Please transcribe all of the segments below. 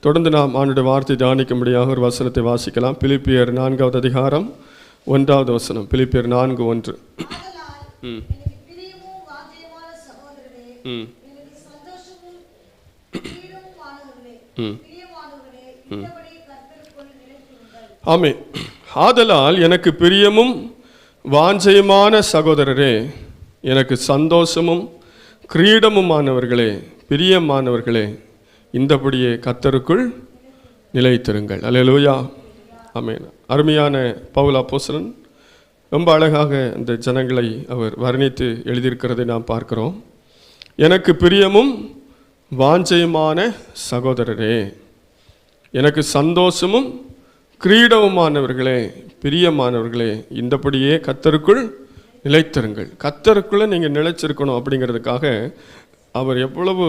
தொடர்ந்து நாம் ஆண்டுடைய வார்த்தை தியானிக்கும்படியாக ஒரு வசனத்தை வாசிக்கலாம். பிலிப்பியர் 4வது அதிகாரம் 1வது வசனம். பிலிப்பியர் 4:1. ஆமென். ஆதலால் எனக்கு பிரியமும் வாஞ்சையுமான சகோதரரே, எனக்கு சந்தோஷமும் கிரீடமுமானவர்களே, பிரியமானவர்களே, இந்தபடியே கர்த்தருக்குள் நிலைத்திருங்கள். அல்லேலூயா. ஆமென். அருமையான பவுல் அப்போஸ்தலன் ரொம்ப அழகாக இந்த ஜனங்களை அவர் வர்ணித்து எழுதியிருக்கிறதை நாம் பார்க்கிறோம். எனக்கு பிரியமும் வாஞ்சையுமான சகோதரரே, எனக்கு சந்தோஷமும் கிரீடமுமானவர்களே, பிரியமானவர்களே, இந்தபடியே கர்த்தருக்குள் நிலைத்திருங்கள். கர்த்தருக்குள்ளே நீங்கள் நிலைச்சிருக்கணும் அப்படிங்கிறதுக்காக அவர் எவ்வளவு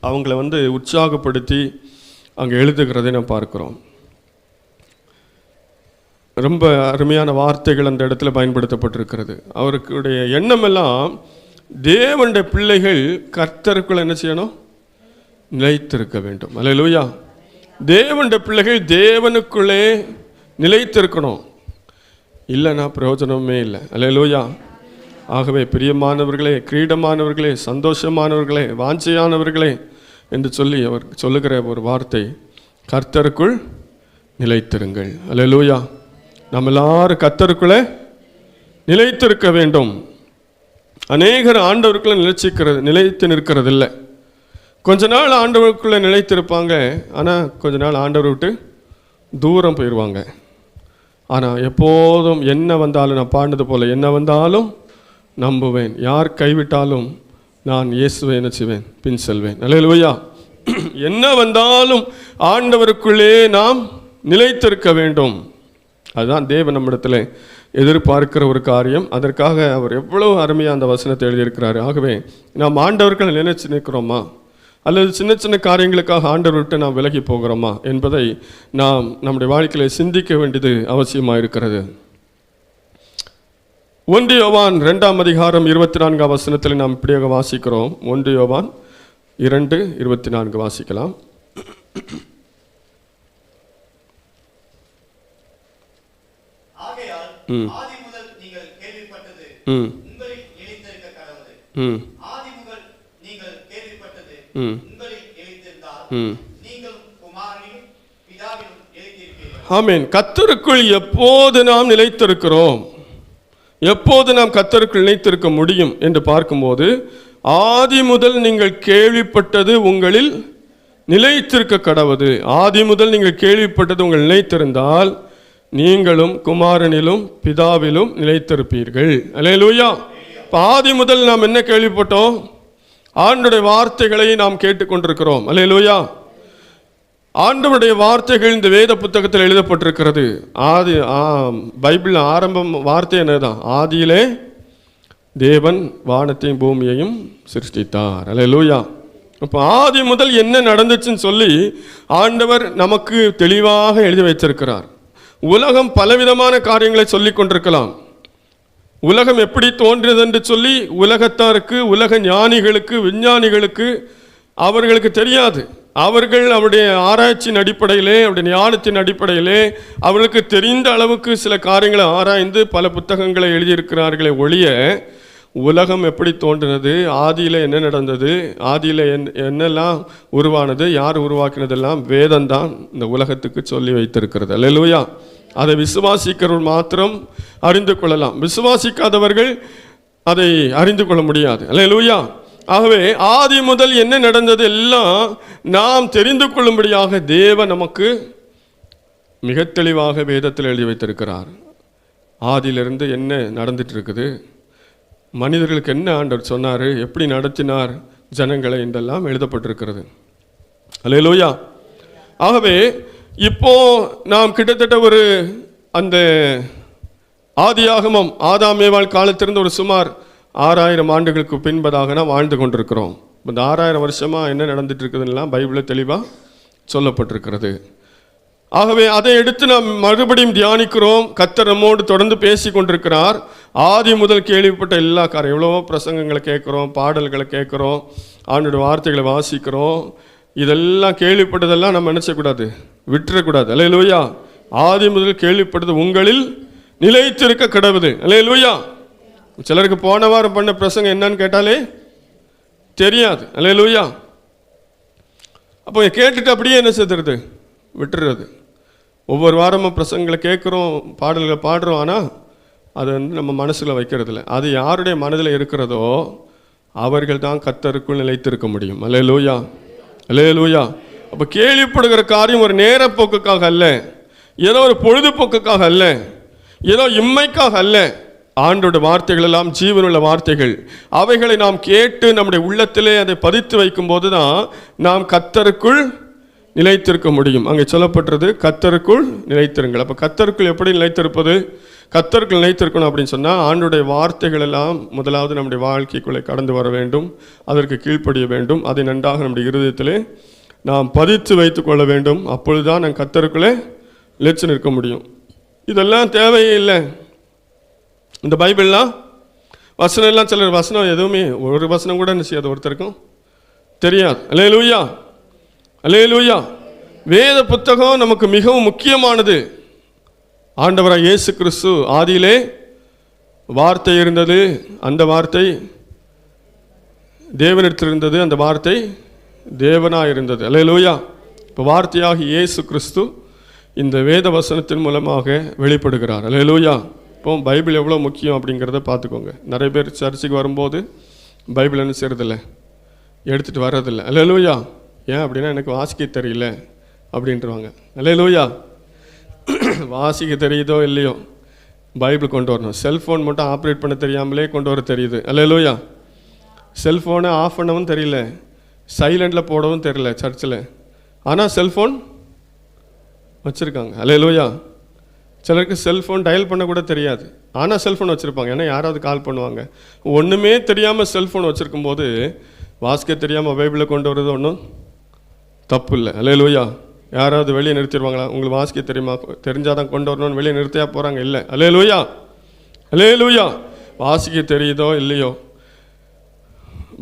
அவங்கள உற்சாகப்படுத்தி அங்கே எழுதுகிறதை நாம் பார்க்கிறோம். ரொம்ப அருமையான வார்த்தைகள் அந்த இடத்துல பயன்படுத்தப்பட்டிருக்கிறது. அவருடைய எண்ணமெல்லாம் தேவனுடைய பிள்ளைகள் கர்த்தருக்குள்ள என்ன செய்யணும்? நிலைத்திருக்க வேண்டும். அல்லேலூயா. தேவனுடைய பிள்ளைகள் தேவனுக்குள்ளே நிலைத்திருக்கணும். இல்லைன்னா பிரயோஜனமே இல்லை. அல்லேலூயா. ஆகவே பிரியமானவர்களே, கிரீடமானவர்களே, சந்தோஷமானவர்களே, வாஞ்சையானவர்களே என்று சொல்லி அவர் சொல்லுகிற ஒரு வார்த்தை, கர்த்தருக்குள் நிலைத்திருங்கள். அல்லேலூயா. நம்ம எல்லாரும் கர்த்தருக்குள்ளே நிலைத்திருக்க வேண்டும். அநேகர் ஆண்டவருக்குள்ளே நிலைத்து நிற்கிறதில்லை. கொஞ்ச நாள் ஆண்டவருக்குள்ளே நிலைத்திருப்பாங்க, ஆனால் கொஞ்ச நாள் ஆண்டவரை விட்டு தூரம் போயிடுவாங்க. ஆனால் எப்போதும் என்ன வந்தாலும், நான் பாடினது போல், என்ன வந்தாலும் நம்புவேன், யார் கைவிட்டாலும் நான் இயேசுவை என்ன செய்வேன்? பின் செல்வேன். அல்லேலூயா. என்ன வந்தாலும் ஆண்டவருக்குள்ளே நாம் நிலைத்திருக்க வேண்டும். அதுதான் தேவன் நம்மிடத்தில் எதிர்பார்க்கிற ஒரு காரியம். அதற்காக அவர் எவ்வளவு அருமையாக அந்த வசனத்தை எழுதியிருக்கிறார். ஆகவே நாம் ஆண்டவர்களை நினைச்சு நிற்கிறோமா, அல்லது சின்ன சின்ன காரியங்களுக்காக ஆண்டவர் விட்டு நாம் விலகி போகிறோமா என்பதை நாம் நம்முடைய வாழ்க்கையில் சிந்திக்க வேண்டியது அவசியமாக இருக்கிறது. 1 யோவான் 2ஆம் அதிகாரம் 24ஆம் வசனத்தில் நாம் இப்படியாக வாசிக்கிறோம். 1 யோவான் 2:24 வாசிக்கலாம். ஆமென். கர்த்தருக்குள் எப்போது நாம் நிலைத்திருக்கிறோம், எப்போது நாம் கர்த்தருக்குள் நிலைத்திருக்க முடியும் என்று பார்க்கும்போது, ஆதி முதல் நீங்கள் கேள்விப்பட்டது உங்களில் நிலைத்திருக்க கடவது. ஆதி முதல் நீங்கள் கேள்விப்பட்டது உங்கள் நிலைத்திருந்தால் நீங்களும் குமாரனிலும் பிதாவிலும் நிலைத்திருப்பீர்கள். அல்லேலூயா. ஆதி முதல் நாம் என்ன கேள்விப்பட்டோம்? ஆண்டவருடைய வார்த்தைகளை நாம் கேட்டுக்கொண்டிருக்கிறோம். அல்லேலூயா. ஆண்டவருடைய வார்த்தைகள் இந்த வேத புத்தகத்தில் எழுதப்பட்டிருக்கிறது. பைபிள் ஆரம்பம் வார்த்தை என்னதான்? ஆதியிலே தேவன் வானத்தையும் பூமியையும் சிருஷ்டித்தார். அல்லேலூயா. இப்போ ஆதி முதல் என்ன நடந்துச்சுன்னு சொல்லி ஆண்டவர் நமக்கு தெளிவாக எழுதி வைத்திருக்கிறார். உலகம் பலவிதமான காரியங்களை சொல்லி கொண்டிருக்கலாம். உலகம் எப்படி தோன்றியது என்று சொல்லி உலகத்தாருக்கு, உலக ஞானிகளுக்கு, விஞ்ஞானிகளுக்கு அவர்களுக்கு தெரியாது. அவர்கள் அவருடைய ஆராய்ச்சியின் அடிப்படையிலே, அவருடைய ஞானத்தின் அடிப்படையிலே அவர்களுக்கு தெரிந்த அளவுக்கு சில காரியங்களை ஆராய்ந்து பல புத்தகங்களை எழுதியிருக்கிறார்களே ஒழிய, உலகம் எப்படி தோன்றினது, ஆதியில் என்ன நடந்தது, ஆதியில் என்னெல்லாம் உருவானது, யார் உருவாக்கினதெல்லாம் வேதம்தான் இந்த உலகத்துக்கு சொல்லி வைத்திருக்கிறது. அல்லேலூயா. அதை விசுவாசிக்கிறவர்கள் மாத்திரம் அறிந்து கொள்ளலாம். விசுவாசிக்காதவர்கள் அதை அறிந்து கொள்ள முடியாது. அல்லேலூயா. ஆகவே ஆதி முதல் என்ன நடந்தது எல்லாம் நாம் தெரிந்து கொள்ளும்படியாக தேவன் நமக்கு மிக தெளிவாக வேதத்தில் எழுதி வைத்திருக்கிறார். ஆதியிலிருந்து என்ன நடந்துட்டு இருக்குது, மனிதர்களுக்கு என்ன ஆண்டவர் சொன்னார், எப்படி நடத்தினார் ஜனங்களை என்றெல்லாம் எழுதப்பட்டிருக்கிறது. அல்லேலூயா. ஆகவே இப்போ நாம் கிட்டத்தட்ட ஒரு அந்த ஆதியாகமம் ஆதாம் ஏவாள் காலத்திலிருந்து ஒரு சுமார் 6000 ஆண்டுகளுக்கு பின்பதாக நாம் வாழ்ந்து கொண்டிருக்கிறோம். இந்த 6000 வருஷமாக என்ன நடந்துட்டு இருக்குதுன்னெலாம் பைபிளில் தெளிவாக சொல்லப்பட்டிருக்கிறது. ஆகவே அதை எடுத்து நாம் மறுபடியும் தியானிக்கிறோம். கர்த்தர் நம்மோடு தொடர்ந்து பேசி கொண்டிருக்கிறார். ஆதி முதல் கேள்விப்பட்ட எல்லா காரியம், எவ்வளவோ பிரசங்கங்களை கேட்குறோம், பாடல்களை கேட்குறோம், ஆண்டோட வார்த்தைகளை வாசிக்கிறோம். இதெல்லாம் கேள்விப்பட்டதெல்லாம் நம்ம நினைச்சக்கூடாது, விட்டுறக்கூடாது. அல்லேலூயா. ஆதி முதல் கேள்விப்பட்டது உங்களில் நிலைத்திருக்க கடவுது. அல்லேலூயா. சிலருக்கு போன வாரம் பண்ண பிரசங்கம் என்னன்னு கேட்டாலே தெரியாது. அல்லேலூயா. அப்போ கேட்டுட்டு அப்படியே என்ன செய்துறது, விட்டுறது. ஒவ்வொரு வாரமும் பிரசங்களை கேட்குறோம், பாடல்களை பாடுறோம், ஆனால் அது நம்ம மனசில் வைக்கிறதில்ல. அது யாருடைய மனதில் இருக்கிறதோ அவர்கள் தான் கர்த்தருக்குள் நிலைத்திருக்க முடியும். அல்லேலூயா, அல்லேலூயா. அப்போ கேள்விப்படுகிற காரியம் ஒரு நேரப்போக்குக்காக அல்ல, ஏதோ ஒரு பொழுதுபோக்குக்காக அல்ல, ஏதோ இம்மைக்காக அல்ல. ஆண்டோட வார்த்தைகள் எல்லாம் ஜீவனுள்ள வார்த்தைகள். அவைகளை நாம் கேட்டு நம்முடைய உள்ளத்திலே அதை பதித்து வைக்கும்போது தான் நாம் கர்த்தருக்குள் நிலைத்திருக்க முடியும். அங்கே சொல்லப்பட்டது கர்த்தருக்குள் நிலைத்திருங்கள். அப்போ கர்த்தருக்குள் எப்படி நிலைத்திருப்பது? கர்த்தருக்குள் நிலைத்திருக்கணும் அப்படின்னு சொன்னால் ஆண்டுடைய வார்த்தைகள் எல்லாம் முதலாவது நம்முடைய வாழ்க்கைக்குள்ளே கடந்து வர வேண்டும், அதற்கு கீழ்ப்படிய வேண்டும், அதை நன்றாக நம்முடைய இருதயத்திலே நாம் பதித்து வைத்து கொள்ள வேண்டும். அப்பொழுது தான் நாம் கர்த்தருக்குள்ளே நிலைச்சு நிற்க முடியும். இதெல்லாம் தேவையே இல்லை. இந்த பைபிள்லாம் வசனம் எல்லாம் சிலர் வசனம் எதுவுமே ஒரு வசனம் கூட என்ன செய்யாது, ஒருத்தருக்கும் தெரியாது. அல்லேலூயா, அல்லேலூயா. வேத புத்தகம் நமக்கு மிகவும் முக்கியமானது. ஆண்டவராக இயேசு கிறிஸ்து ஆதியிலே வார்த்தை இருந்தது, அந்த வார்த்தை தேவனிடத்தில் இருந்தது, அந்த வார்த்தை தேவனாக இருந்தது. அல்லேலூயா. இப்போ வார்த்தையாகி இயேசு கிறிஸ்து இந்த வேத வசனத்தின் மூலமாக வெளிப்படுகிறார். அல்லேலூயா. இப்போ பைபிள் எவ்வளோ முக்கியம் அப்படிங்கிறத பார்த்துக்கோங்க. நிறைய பேர் சர்ச்சுக்கு வரும்போது பைபிள் என்ன செய்கிறதில்ல, எடுத்துகிட்டு வர்றதில்லை. அல்லேலூயா. ஏன் அப்படின்னா எனக்கு வாசிக்க தெரியல அப்படின்றவாங்க. அல்லேலூயா. வாசிக்க தெரியுதோ இல்லையோ பைபிள் கொண்டு வரணும். செல்ஃபோன் மட்டும் ஆப்ரேட் பண்ண தெரியாமலே கொண்டு வர தெரியுது. அல்லேலூயா. செல்ஃபோனை ஆஃப் பண்ணவும் தெரியல, சைலண்டில் போடவும் தெரியல சர்ச்சில், ஆனால் செல்ஃபோன் வச்சுருக்காங்க. அல்லேலூயா. சிலருக்கு செல்ஃபோன் டயல் பண்ண கூட தெரியாது, ஆனால் செல்ஃபோன் வச்சுருப்பாங்க. ஏன்னா யாராவது கால் பண்ணுவாங்க. ஒன்றுமே தெரியாமல் செல்ஃபோன் வச்சுருக்கும் போது வாசிக்க தெரியாமல் பைபிளை கொண்டு வர்றது ஒன்றும் தப்பு இல்லை. அல்லேலூயா. யாராவது வெளியே நிறுத்திடுவாங்களா? உங்களுக்கு வாசிக்க தெரியுமா, தெரிஞ்சாதான் கொண்டு வரணும்னு வெளியே நிறுத்தியா போகிறாங்க? இல்லை. அல்லேலூயா, அல்லேலூயா. வாசிக்க தெரியுதோ இல்லையோ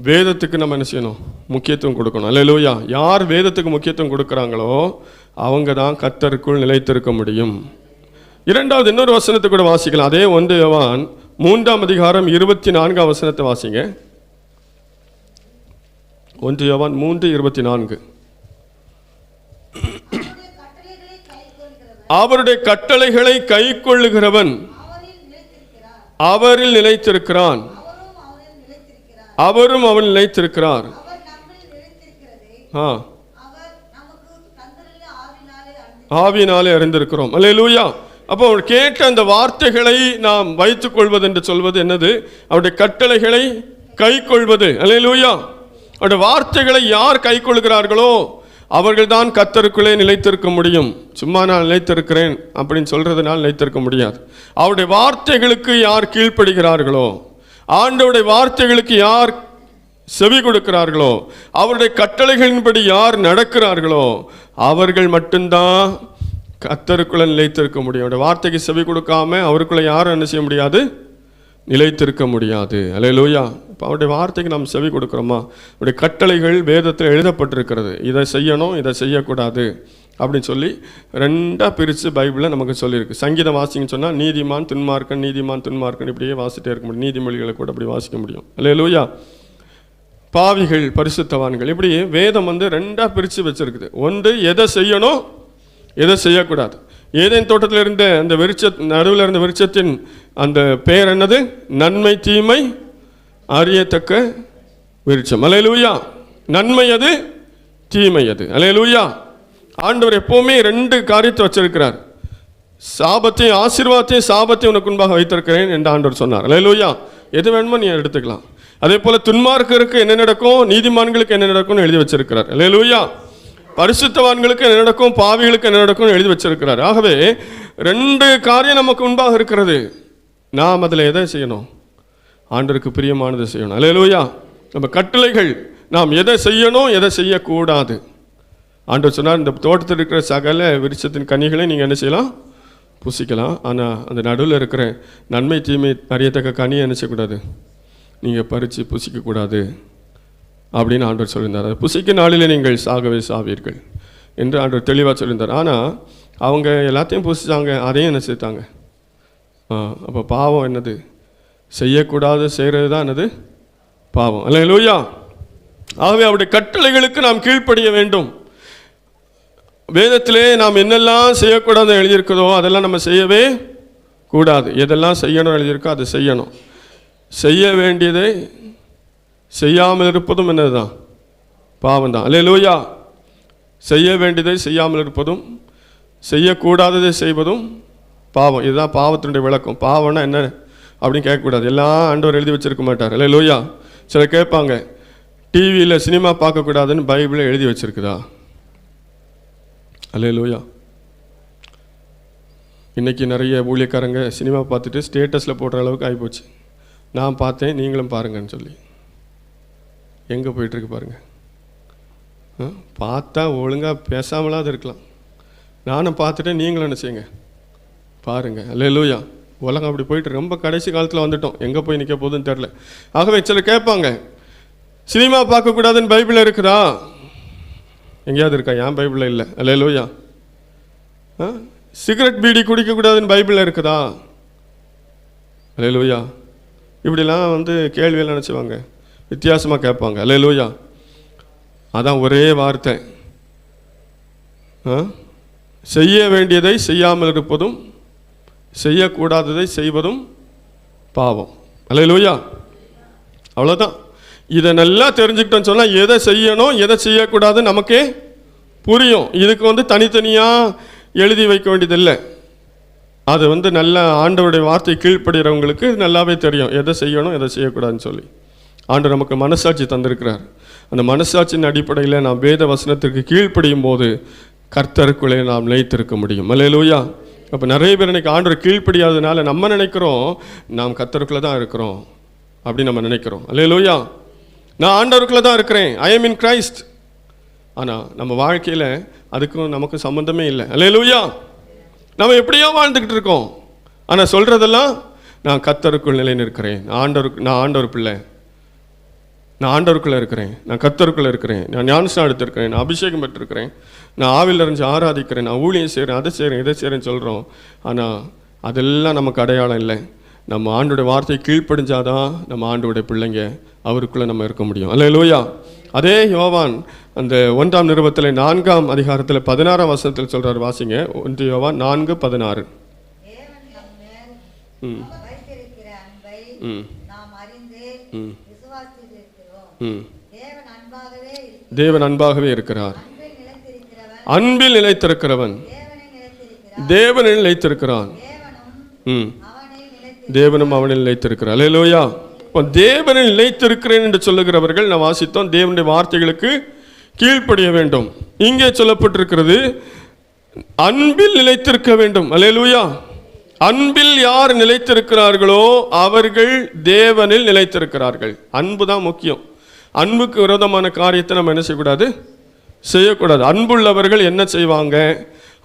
வேதத்துக்கு நம்ம என்ன செய்யணும், முக்கியத்துவம் கொடுக்கணும். அல்லேலூயா. யார் வேதத்துக்கு முக்கியத்துவம் கொடுக்குறாங்களோ அவங்க தான் கர்த்தருக்குள் நிலைத்திருக்க முடியும். இரண்டாவது இன்னொரு வசனத்தை கூட வாசிக்கலாம். அதே 1 யோவான் 3ஆம் அதிகாரம் 24ஆம் வசனத்தை வாசிங்க. 1 யோவான் 3:24. அவருடைய கட்டளைகளை கைக்கொள்ளுகிறவன் அவரில் நிலைத்திருக்கிறான், அவரும் அவன் நிலைத்திருக்கிறார். ஆவியினாலே அறிந்திருக்கிறோம். அல்லேலூயா. அப்போ அவர் கேட்ட அந்த வார்த்தைகளை நாம் வைத்துக் கொள்வது என்று சொல்வது என்னது? அவருடைய கட்டளைகளை கை கொள்வது. அல்லேலூயா. அவருடைய வார்த்தைகளை யார் கை கொள்கிறார்களோ அவர்கள் தான் கர்த்தருக்குள்ளே நிலைத்திருக்க முடியும். சும்மா நான் நிலைத்திருக்கிறேன் அப்படின்னு சொல்றதுனால் நிலைத்திருக்க முடியாது. அவருடைய வார்த்தைகளுக்கு யார் கீழ்ப்படுகிறார்களோ, ஆண்டவருடைய வார்த்தைகளுக்கு யார் செவி கொடுக்கிறார்களோ, அவருடைய கட்டளைகளின்படி யார் நடக்கிறார்களோ அவர்கள் மட்டும்தான் கர்த்தருக்குள்ள நிலைத்திருக்க முடியும். அவருடைய வார்த்தைக்கு செவி கொடுக்காம அவருக்குள்ள யாரும் என்ன செய்ய முடியாது, நிலைத்திருக்க முடியாது. அல்லேலூயா. இப்போ அவருடைய வார்த்தைக்கு நாம் செவி கொடுக்குறோமா? அவருடைய கட்டளைகள் வேதத்தில் எழுதப்பட்டிருக்கிறது. இதை செய்யணும், இதை செய்யக்கூடாது அப்படின்னு சொல்லி 2ஆக பிரித்து பைபிளில் நமக்கு சொல்லியிருக்கு. சங்கீதம் வாசிங்கன்னு சொன்னால் நீதிமான் துன்மார்க்கன், நீதிமான் துன்மார்க்கன் இப்படியே வாசிட்டே இருக்க முடியும். நீதிமொழிகளை கூட அப்படி வாசிக்க முடியும். அல்லேலூயா. பாவிகள் பரிசுத்தவான்கள் இப்படி வேதம் 2ஆக பிரித்து வச்சிருக்குது. ஒன்று எதை செய்யணும், எதை செய்யக்கூடாது. ஏதேன் தோட்டத்தில் இருந்த அந்த நடுவில் இருந்த விருட்சத்தின் அந்த பெயர் என்னது? நன்மை தீமை அறியத்தக்க விருட்சம். அல்லேலூயா. நன்மை அது, தீமை அது. அல்லேலூயா. ஆண்டவர் எப்போவுமே 2 காரியத்தை வச்சிருக்கிறார். சாபத்தையும் ஆசீர்வாதத்தையும் சாபத்தையும் உனக்கு முன்பாக வைத்திருக்கிறேன் என்று ஆண்டவர் சொன்னார். அல்லேலூயா. எது வேணுமோ நீ எடுத்துக்கலாம். அதே போல துன்மார்க்கருக்கு என்ன நடக்கும், நீதிமான்களுக்கு என்ன நடக்கும்னு எழுதி வச்சிருக்கிறார். அல்லேலூயா. பரிசுத்தவான்களுக்கு என்ன நடக்கும், பாவிகளுக்கு என்ன நடக்கும் எழுதி வச்சிருக்கிறார். ஆகவே 2 காரியம் நமக்கு முன்பாக இருக்கிறது. நாம் அதில் எதை செய்யணும்? ஆண்டவருக்கு பிரியமானதை செய்யணும். அல்லேலூயா. நம்ம கட்டளைகள் நாம் எதை செய்யணும், எதை செய்யக்கூடாது. ஆண்டவர் சொன்னார், இந்த தோட்டத்தில் இருக்கிற சகல விருட்சத்தின் கனிகளை நீங்கள் என்ன செய்யலாம், புசிக்கலாம். ஆனால் அந்த நடுவில் இருக்கிற நன்மை தீமை அறியத்தக்க கனியை என்ன செய்யக்கூடாது, நீங்கள் பறித்து புசிக்கக்கூடாது அப்படின்னு ஆண்டவர் சொல்லியிருந்தார். அது புசிக்கும் நாளிலே நீங்கள் சாகவே சாவீர்கள் என்று ஆண்டவர் தெளிவாக சொல்லியிருந்தார். ஆனால் அவங்க எல்லாத்தையும் புசித்தாங்க, அதையும் என்ன செய்தாங்க? அப்போ பாவம் என்னது? செய்யக்கூடாது செய்கிறது தான் என்னது? பாவம். அல்லேலூயா. ஆகவே அவருடைய கட்டளைகளுக்கு நாம் கீழ்ப்படிய வேண்டும். வேதத்திலே நாம் என்னெல்லாம் செய்யக்கூடாது எழுதியிருக்கிறதோ அதெல்லாம் நம்ம செய்யவே கூடாது. எதெல்லாம் செய்யணும் எழுதியிருக்கோ அதை செய்யணும். செய்ய வேண்டியதை செய்யாமல் இருப்பதும் என்னது தான்? பாவம் தான். அல்லேலூயா. செய்ய வேண்டியதை செய்யாமல் இருப்பதும் செய்யக்கூடாததை செய்வதும் பாவம். இதுதான் பாவத்தினுடைய விளக்கம். பாவம்னா என்ன அப்படின்னு கேட்கக்கூடாது. எல்லாம் ஆண்டவர் எழுதி வச்சிருக்க மாட்டார். அல்லேலூயா. சிலர் கேட்பாங்க, டிவியில் சினிமா பார்க்கக்கூடாதுன்னு பைபிளில் எழுதி வச்சிருக்குதா? அல்லேலூயா. இன்றைக்கி நிறைய ஊழியக்காரங்க சினிமா பார்த்துட்டு ஸ்டேட்டஸில் போடுற அளவுக்கு ஆகிப்போச்சு. நான் பார்த்தேன், நீங்களும் பாருங்கன்னு சொல்லி. எங்கே போயிட்டுருக்கு பாருங்கள். பார்த்தா ஒழுங்காக பேசாமலாவது இருக்கலாம். நானும் பார்த்துட்டேன், நீங்களும் என்ன செய்யுங்க, பாருங்கள். அல்லேலூயா. உலகம் அப்படி போயிட்டு ரொம்ப கடைசி காலத்தில் வந்துட்டோம். எங்கே போய் நிற்க போகுதுன்னு தெரில. ஆகவே சிலர் கேட்பாங்க, சினிமா பார்க்கக்கூடாதுன்னு பைபிளில் இருக்குதா? எங்கேயாவது இருக்கா? ஏன் பைபிளில் இல்லை. அல்லேலூயா. சிகரெட் பீடி குடிக்கக்கூடாதுன்னு பைபிளில் இருக்குதா? அல்லேலூயா. இப்படிலாம் கேள்வியெல்லாம் நினச்சிவாங்க, வித்தியாசமாக கேட்பாங்க. அல்லேலூயா. அதான் ஒரே வார்த்தை, செய்ய வேண்டியதை செய்யாமல் இருப்பதும் செய்யக்கூடாததை செய்வதும் பாவம். அல்லேலூயா. அவ்வளோதான். இதை நல்லா தெரிஞ்சுக்கிட்டோன்னு சொன்னால் எதை செய்யணும் எதை செய்யக்கூடாதுன்னு நமக்கே புரியும். இதுக்கு தனித்தனியாக எழுதி வைக்க வேண்டியதில்லை. அது நல்ல ஆண்டவருடைய வார்த்தை கீழ்ப்படுகிறவங்களுக்கு நல்லாவே தெரியும் எதை செய்யணும் எதை செய்யக்கூடாதுன்னு சொல்லி. ஆண்டவர் நமக்கு மனசாட்சி தந்திருக்கிறார். அந்த மனசாட்சியின் அடிப்படையில் நாம் வேத வசனத்திற்கு கீழ்ப்படியும் போது கர்த்தருக்குள்ளே நாம் நிலைத்திருக்க முடியும். அல்லேலூயா. அப்போ நிறைய பேர் இன்றைக்கி ஆண்டவர் கீழ்ப்படியாததுனால நம்ம நினைக்கிறோம் நாம் கர்த்தருக்குள்ளே தான் இருக்கிறோம் அப்படின்னு நம்ம நினைக்கிறோம். அல்லேலூயா. நான் ஆண்டவருக்குள்ளே தான் இருக்கிறேன், ஐ எம் இன் கிரைஸ்ட். ஆனால் நம்ம வாழ்க்கையில் அதுக்கும் நமக்கு சம்மந்தமே இல்லை. அல்லேலூயா. நம்ம எப்படியோ வாழ்ந்துக்கிட்டு இருக்கோம். ஆனால் சொல்கிறதெல்லாம் நான் கர்த்தருக்குள் நிலை நிற்கிறேன், நான் ஆண்டவர் பிள்ளை, நான் ஆண்டவருக்குள்ளே இருக்கிறேன், நான் கர்த்தருக்குள்ளே இருக்கிறேன், நான் ஞானஸ்நானம் எடுத்திருக்கிறேன், நான் அபிஷேகம் பெற்றிருக்கிறேன், நான் ஆவியில் இருந்து ஆராதிக்கிறேன், நான் ஊழியம் செய்கிறேன், அதை செய்கிறேன், இதை செய்கிறேன்னு சொல்கிறோம். ஆனால் அதெல்லாம் நமக்கு அடையாளம் இல்லை. நம்ம ஆண்டோடைய வார்த்தையை கீழ்ப்படிஞ்சாதான் நம்ம ஆண்டோடைய பிள்ளைங்க, அவருக்குள்ளே நம்ம இருக்க முடியும். அல்லேலூயா. அதே யோவான் அந்த 1ஆம் நிருபத்தில் 4ஆம் அதிகாரத்தில் 16ஆம் வசனத்தில் சொல்கிறார், வாசிங்க. 1 யோவான் 4:16. தேவன் அன்பாகவே இருக்கிறார். அன்பில் நிலைத்திருக்கிறவன் தேவனில் நிலைத்திருக்கிறான், தேவனும் அவனில் நிலைத்திருக்கிறார். அல்லேலூயா. தேவனில் நிலைத்திருக்கிறேன் என்று சொல்லுகிறவர்கள் நான் வாசித்தோம், தேவனுடைய வார்த்தைகளுக்கு கீழ்ப்படிய வேண்டும். இங்கே சொல்லப்பட்டிருக்கிறது அன்பில் நிலைத்திருக்க வேண்டும். அல்லேலூயா. அன்பில் யார் நிலைத்திருக்கிறார்களோ அவர்கள் தேவனில் நிலைத்திருக்கிறார்கள். அன்பு தான் முக்கியம். அன்புக்கு விரோதமான காரியத்தை நம்ம என்ன செய்யக்கூடாது. அன்புள்ளவர்கள் என்ன செய்வாங்க,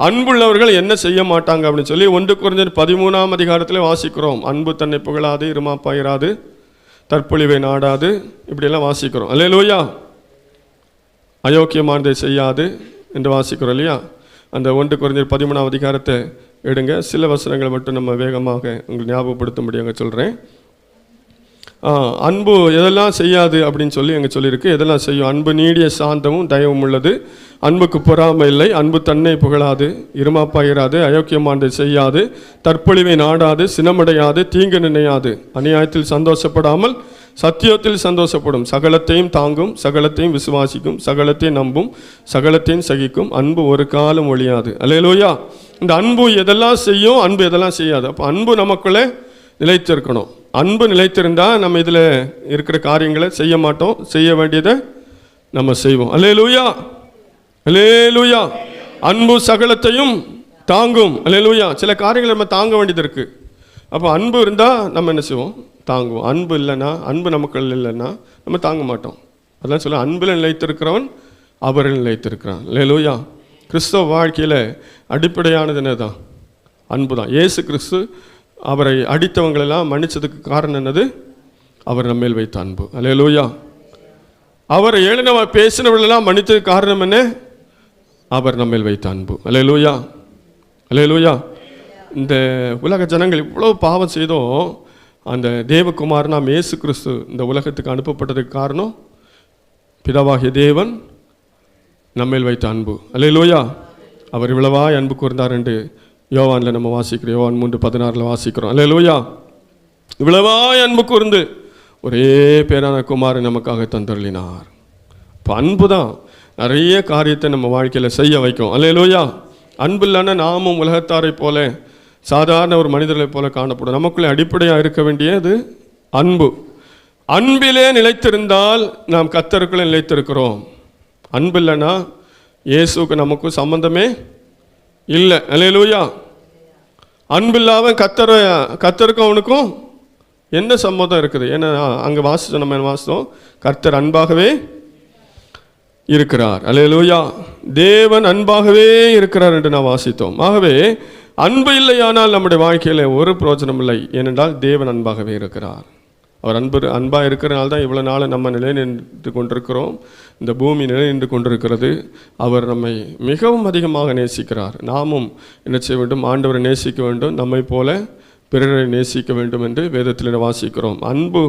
அன்புள்ளவர்கள் என்ன செய்ய மாட்டாங்க அப்படின்னு சொல்லி 1 கொரிந்தியர் 13ஆம் அதிகாரத்தில் வாசிக்கிறோம். அன்பு தன்னை புகழாது, இருமாப்பாயிராது, தற்பொழிவை நாடாது, இப்படியெல்லாம் வாசிக்கிறோம். அல்லேலூயா. அயோக்கியமானதை செய்யாது என்று வாசிக்கிறோம் இல்லையா? அந்த 1 கொரிந்தியர் 13ஆம் அதிகாரத்தை எடுங்க. சில வசனங்களை மட்டும் நம்ம வேகமாக உங்களுக்கு ஞாபகப்படுத்த அங்கே சொல்கிறேன். அன்பு எதெல்லாம் செய்யாது அப்படின்னு சொல்லி அங்கே சொல்லியிருக்கு. எதெல்லாம் செய்யும்? அன்பு நீடிய சாந்தமும் தயவும் உள்ளது, அன்புக்கு பொறாமை இல்லை, அன்பு தன்னை புகழாது, இருமாப்பாயிராது, அயோக்கியமானதை செய்யாது, தற்பொழிவை நாடாது, சினமடையாது, தீங்கு நினையாது, அநியாயத்தில் சந்தோஷப்படாமல் சத்தியத்தில் சந்தோஷப்படும், சகலத்தையும் தாங்கும், சகலத்தையும் விசுவாசிக்கும், சகலத்தையும் நம்பும், சகலத்தையும் சகிக்கும், அன்பு ஒரு காலம் ஒழியாது. அல்லேலூயா. இந்த அன்பு எதெல்லாம் செய்யும், அன்பு எதெல்லாம் செய்யாது. அப்போ அன்பு நமக்குள்ளே நிலைத்திருக்கணும். அன்பு நிலைத்திருந்தால் நம்ம இதில் இருக்கிற காரியங்களை செய்ய மாட்டோம், செய்ய வேண்டியதை நம்ம செய்வோம். அல்லேலூயா. அல்லேலூயா. அன்பு சகலத்தையும் தாங்கும். அல்லேலூயா. சில காரியங்களை நம்ம தாங்க வேண்டியது இருக்குது. அப்போ அன்பு இருந்தால் நம்ம என்ன செய்வோம்? தாங்குவோம். அன்பு இல்லைன்னா, அன்பு நமக்குள்ள இல்லைன்னா நம்ம தாங்க மாட்டோம். அதெல்லாம் சொல்ல, அன்பில் நிலைத்திருக்கிறவன் அவரில் நிலைத்திருக்கிறான். அல்லேலூயா. கிறிஸ்தவ வாழ்க்கையில் அடிப்படையானது என்ன தான்? அன்பு தான். இயேசு கிறிஸ்து அவரை அடித்தவங்களெல்லாம் மன்னிச்சதுக்கு காரணம் என்னது? அவர் நம்மேல் வைத்த அன்பு. அல்லேலூயா. அவர் ஏளனமாக பேசினவர்களெல்லாம் மன்னித்தது காரணம் என்ன? அவர் நம்மேல் வைத்த அன்பு. அல்லேலூயா, அல்லேலூயா. இந்த உலக ஜனங்கள் இவ்வளோ பாவம் செய்தோம், அந்த தேவகுமாரனா இயேசு கிறிஸ்து இந்த உலகத்துக்கு அனுப்பப்பட்டதுக்கு காரணம் பிதாவாகிய தேவன் நம்மேல் வைத்த அன்பு. அல்லேலூயா. அவர் இவ்வளவாய் அன்பு கூர்ந்தார் என்று யோவானில் நம்ம வாசிக்கிறோம். யோவான் 3:16 வாசிக்கிறோம். அல்லேலூயா. இவ்வளவாய் அன்பு கூர்ந்து ஒரே பேரான குமாரன் நமக்காக தந்தருளினார். இப்போ அன்பு தான் நிறைய காரியத்தை நம்ம வாழ்க்கையில் செய்ய வைக்கும். அல்லேலூயா. அன்பு இல்லைன்னா நாமும் உலகத்தாரை போல சாதாரண ஒரு மனிதர்களை போல காணப்படும். நமக்குள்ளே அடிப்படையாக இருக்க வேண்டியது அன்பு. அன்பிலே நிலைத்திருந்தால் நாம் கர்த்தருக்குள்ளே நிலைத்திருக்கிறோம். அன்பு இல்லைன்னா இயேசுக்கு நமக்கும் சம்பந்தமே இல்லை. அல்லேலூயா. அன்பு இல்லாமல் கர்த்தருக்கும் அவனுக்கும் என்ன சம்மதம் இருக்குது? ஏன்னா அங்கே வாசித்தோம், நம்ம வாசித்தோம், கர்த்தர் அன்பாகவே இருக்கிறார். அல்லேலூயா. தேவன் அன்பாகவே இருக்கிறார் என்று நான் வாசித்தோம். ஆகவே அன்பு இல்லையானால் நம்முடைய வாழ்க்கையில் ஒரு பிரயோஜனம் இல்லை. ஏனென்றால் தேவன் அன்பாகவே இருக்கிறார். அவர் அன்பாக இருக்கிறனால தான் இவ்வளோ நாள் நம்ம நிலை நின்று கொண்டிருக்கிறோம். இந்த பூமி நிலை நின்று கொண்டிருக்கிறது. அவர் நம்மை மிகவும் அதிகமாக நேசிக்கிறார். நாமும் என்ன செய்ய வேண்டும்? ஆண்டவரை நேசிக்க வேண்டும், நம்மை போல பிறரை நேசிக்க வேண்டும் என்று வேதத்தில் வாசிக்கிறோம். அன்பு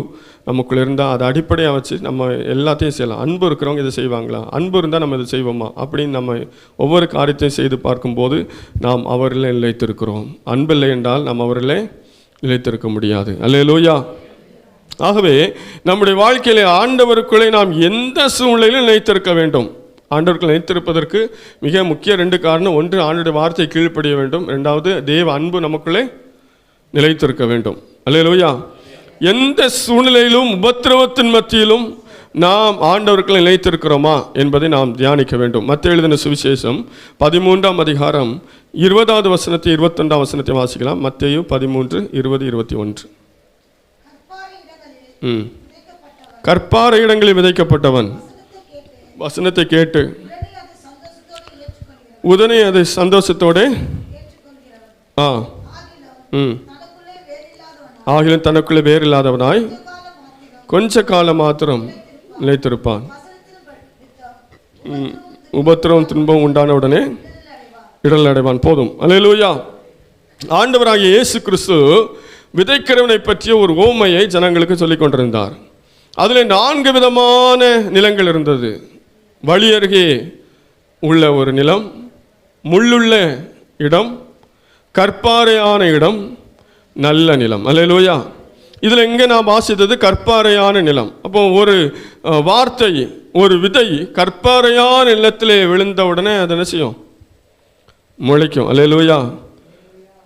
நமக்குள்ள இருந்தால் அதை அடிப்படையாக வச்சு நம்ம எல்லாத்தையும் செய்யலாம். அன்பு இருக்கிறவங்க இதை செய்வாங்களா? அன்பு இருந்தால் நம்ம இதை செய்வோமா? அப்படின்னு நம்ம ஒவ்வொரு காரியத்தையும் செய்து பார்க்கும்போது நாம் அவரில் நிலைத்திருக்கிறோம். அன்பில்லை என்றால் நாம் அவரில் நிலைத்திருக்க முடியாது. அல்லேலூயா. ஆகவே நம்முடைய வாழ்க்கையிலே ஆண்டவருக்குள்ளே நாம் எந்த சூழ்நிலையிலும் நிலைத்திருக்க வேண்டும். ஆண்டவருக்குள் நிலைத்திருப்பதற்கு மிக முக்கிய 2 காரணம். ஒன்று, ஆண்டவருடைய வார்த்தையை கீழ்ப்படிய வேண்டும். 2வது, தேவ அன்பு நமக்குள்ளே நிலைத்திருக்க வேண்டும். அல்லேலூயா. எந்த சூழ்நிலையிலும் உபத்திரவத்தின் மத்தியிலும் நாம் ஆண்டவருக்குள் நிலைத்திருக்கிறோமா என்பதை நாம் தியானிக்க வேண்டும். மத்தேயு எழுதின சுவிசேஷம் 13ஆம் அதிகாரம் 20வது வசனத்தை 21ஆம் வசனத்தை வாசிக்கலாம். மத்தேயு 13, 20, 21. கற்பாறை இடங்களில் விதைக்கப்பட்டவன் வசனத்தை கேட்டு உடனே அதை சந்தோஷத்தோடு ஆகிலும் தனக்குள்ளே வேறு இல்லாதவனாய் கொஞ்ச காலம் மாத்திரம் நிலைத்திருப்பான். உபத்திரவம் துன்பம் உண்டான உடனே இடல் அடைவான். போதும். அல்லேலூயா. ஆண்டவராகிய இயேசு கிறிஸ்து விதைக்கிறவனை பற்றிய ஒரு ஓமையை ஜனங்களுக்கு சொல்லிக் கொண்டிருந்தார். அதில் 4 விதமான நிலங்கள் இருந்தது. வழி அருகே உள்ள ஒரு நிலம், முள்ளுள்ள இடம், கற்பாறையான இடம், நல்ல நிலம். அல்லேலூயா. இதில் எங்கே நான் வாசித்தது கற்பாறையான நிலம். அப்போ ஒரு வார்த்தை, ஒரு விதை கற்பாறையான நிலத்திலே விழுந்த உடனே அது என்ன செய்யும்? முளைக்கும். அல்லேலூயா.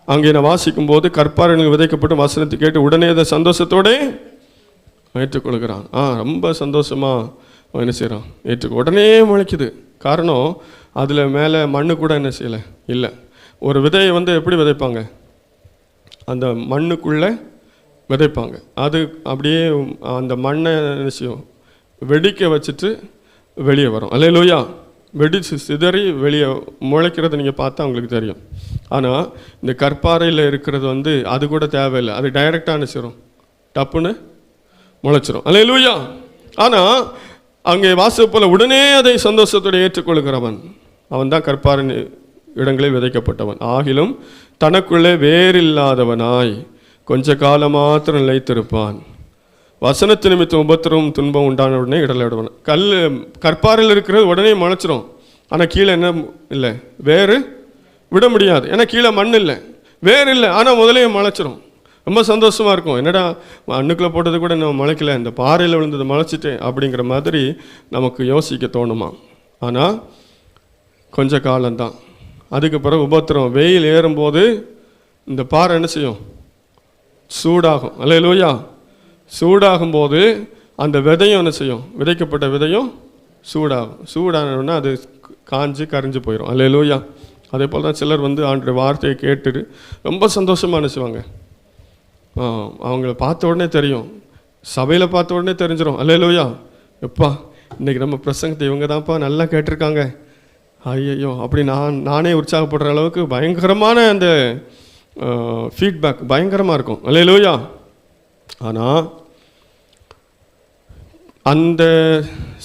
அங்கே நான் வாசிக்கும் போது கற்பாறைகள் விதைக்கப்பட்டு வசனத்தை கேட்டு உடனே அதை சந்தோஷத்தோடு ஏற்றுக்கொள்கிறான். ரொம்ப சந்தோஷமாக என்ன செய்கிறான்? உடனே முளைக்குது. காரணம், அதில் மேலே மண்ணு கூட என்ன செய்யலை, இல்லை. ஒரு விதையை எப்படி விதைப்பாங்க? அந்த மண்ணுக்குள்ளே விதைப்பாங்க. அது அப்படியே அந்த மண்ணை என்ன செய்யும்? வெடிக்க வச்சுட்டு வெளியே வரும். அல்லேலூயா. வெடிச்சு சிதறி வெளியே முளைக்கிறத நீங்கள் பார்த்தா உங்களுக்கு தெரியும். ஆனால் இந்த கற்பாறையில் இருக்கிறது அது கூட தேவையில்லை. அது டைரெக்டாக என்ன செய்யும்? டப்புன்னு முளைச்சிரும். அல்லேலூயா. ஆனால் அங்கே வாசல் போல உடனே அதை சந்தோஷத்தோடு ஏற்றுக்கொள்கிறவன் அவன் தான் கற்பாறை இடங்களில் விதைக்கப்பட்டவன். ஆகிலும் தனக்குள்ளே வேறில்லாதவனாய் கொஞ்ச காலம் மாத்திரம் நிலைத்திருப்பான். வசனத்து நிமித்தம் உபத்திரமும் துன்பம் உண்டான உடனே இடலிடுவான். கற்பாறையில் இருக்கிறது உடனே முளைச்சிரும். ஆனால் கீழே என்ன இல்லை? வேறு விட முடியாது. ஏன்னா கீழே மண் இல்லை, வேறு இல்லை. ஆனால் முதலே முளைச்சிரும். ரொம்ப சந்தோஷமாக இருக்கும். என்னடா மண்ணுக்குள்ளே போட்டது கூட நம்ம முளைக்கல, இந்த பாறையில் விழுந்தது முளைச்சிட்டேன் அப்படிங்கிற மாதிரி நமக்கு யோசிக்க தோணுமா? ஆனால் கொஞ்ச காலம்தான். அதுக்கு பிறகு உபத்திரம், வெயில் ஏறும்போது இந்த பாறை என்ன செய்யும்? சூடாகும். அல்லேலூயா. சூடாகும்போது அந்த விதையும் என்ன செய்யும்? விதைக்கப்பட்ட விதையும் சூடாகும். சூடானோன்னா அது காஞ்சி கரைஞ்சி போயிடும். அல்லேலூயா. அதே போல் தான் சிலர் ஆண்டோட வார்த்தையை கேட்டுட்டு ரொம்ப சந்தோஷமாக நினைச்சுவாங்க. அவங்கள பார்த்த உடனே தெரியும், சபையில் பார்த்த உடனே தெரிஞ்சிடும். அல்லேலூயா. எப்பா இன்றைக்கி நம்ம பிரசங்கத்தை இவங்க தான்ப்பா நல்லா கேட்டிருக்காங்க, ஐயோ அப்படி நானே உற்சாகப்படுற அளவுக்கு பயங்கரமான அந்த ஃபீட்பேக் பயங்கரமாக இருக்கும். அல்லேலூயா. ஆனால் அந்த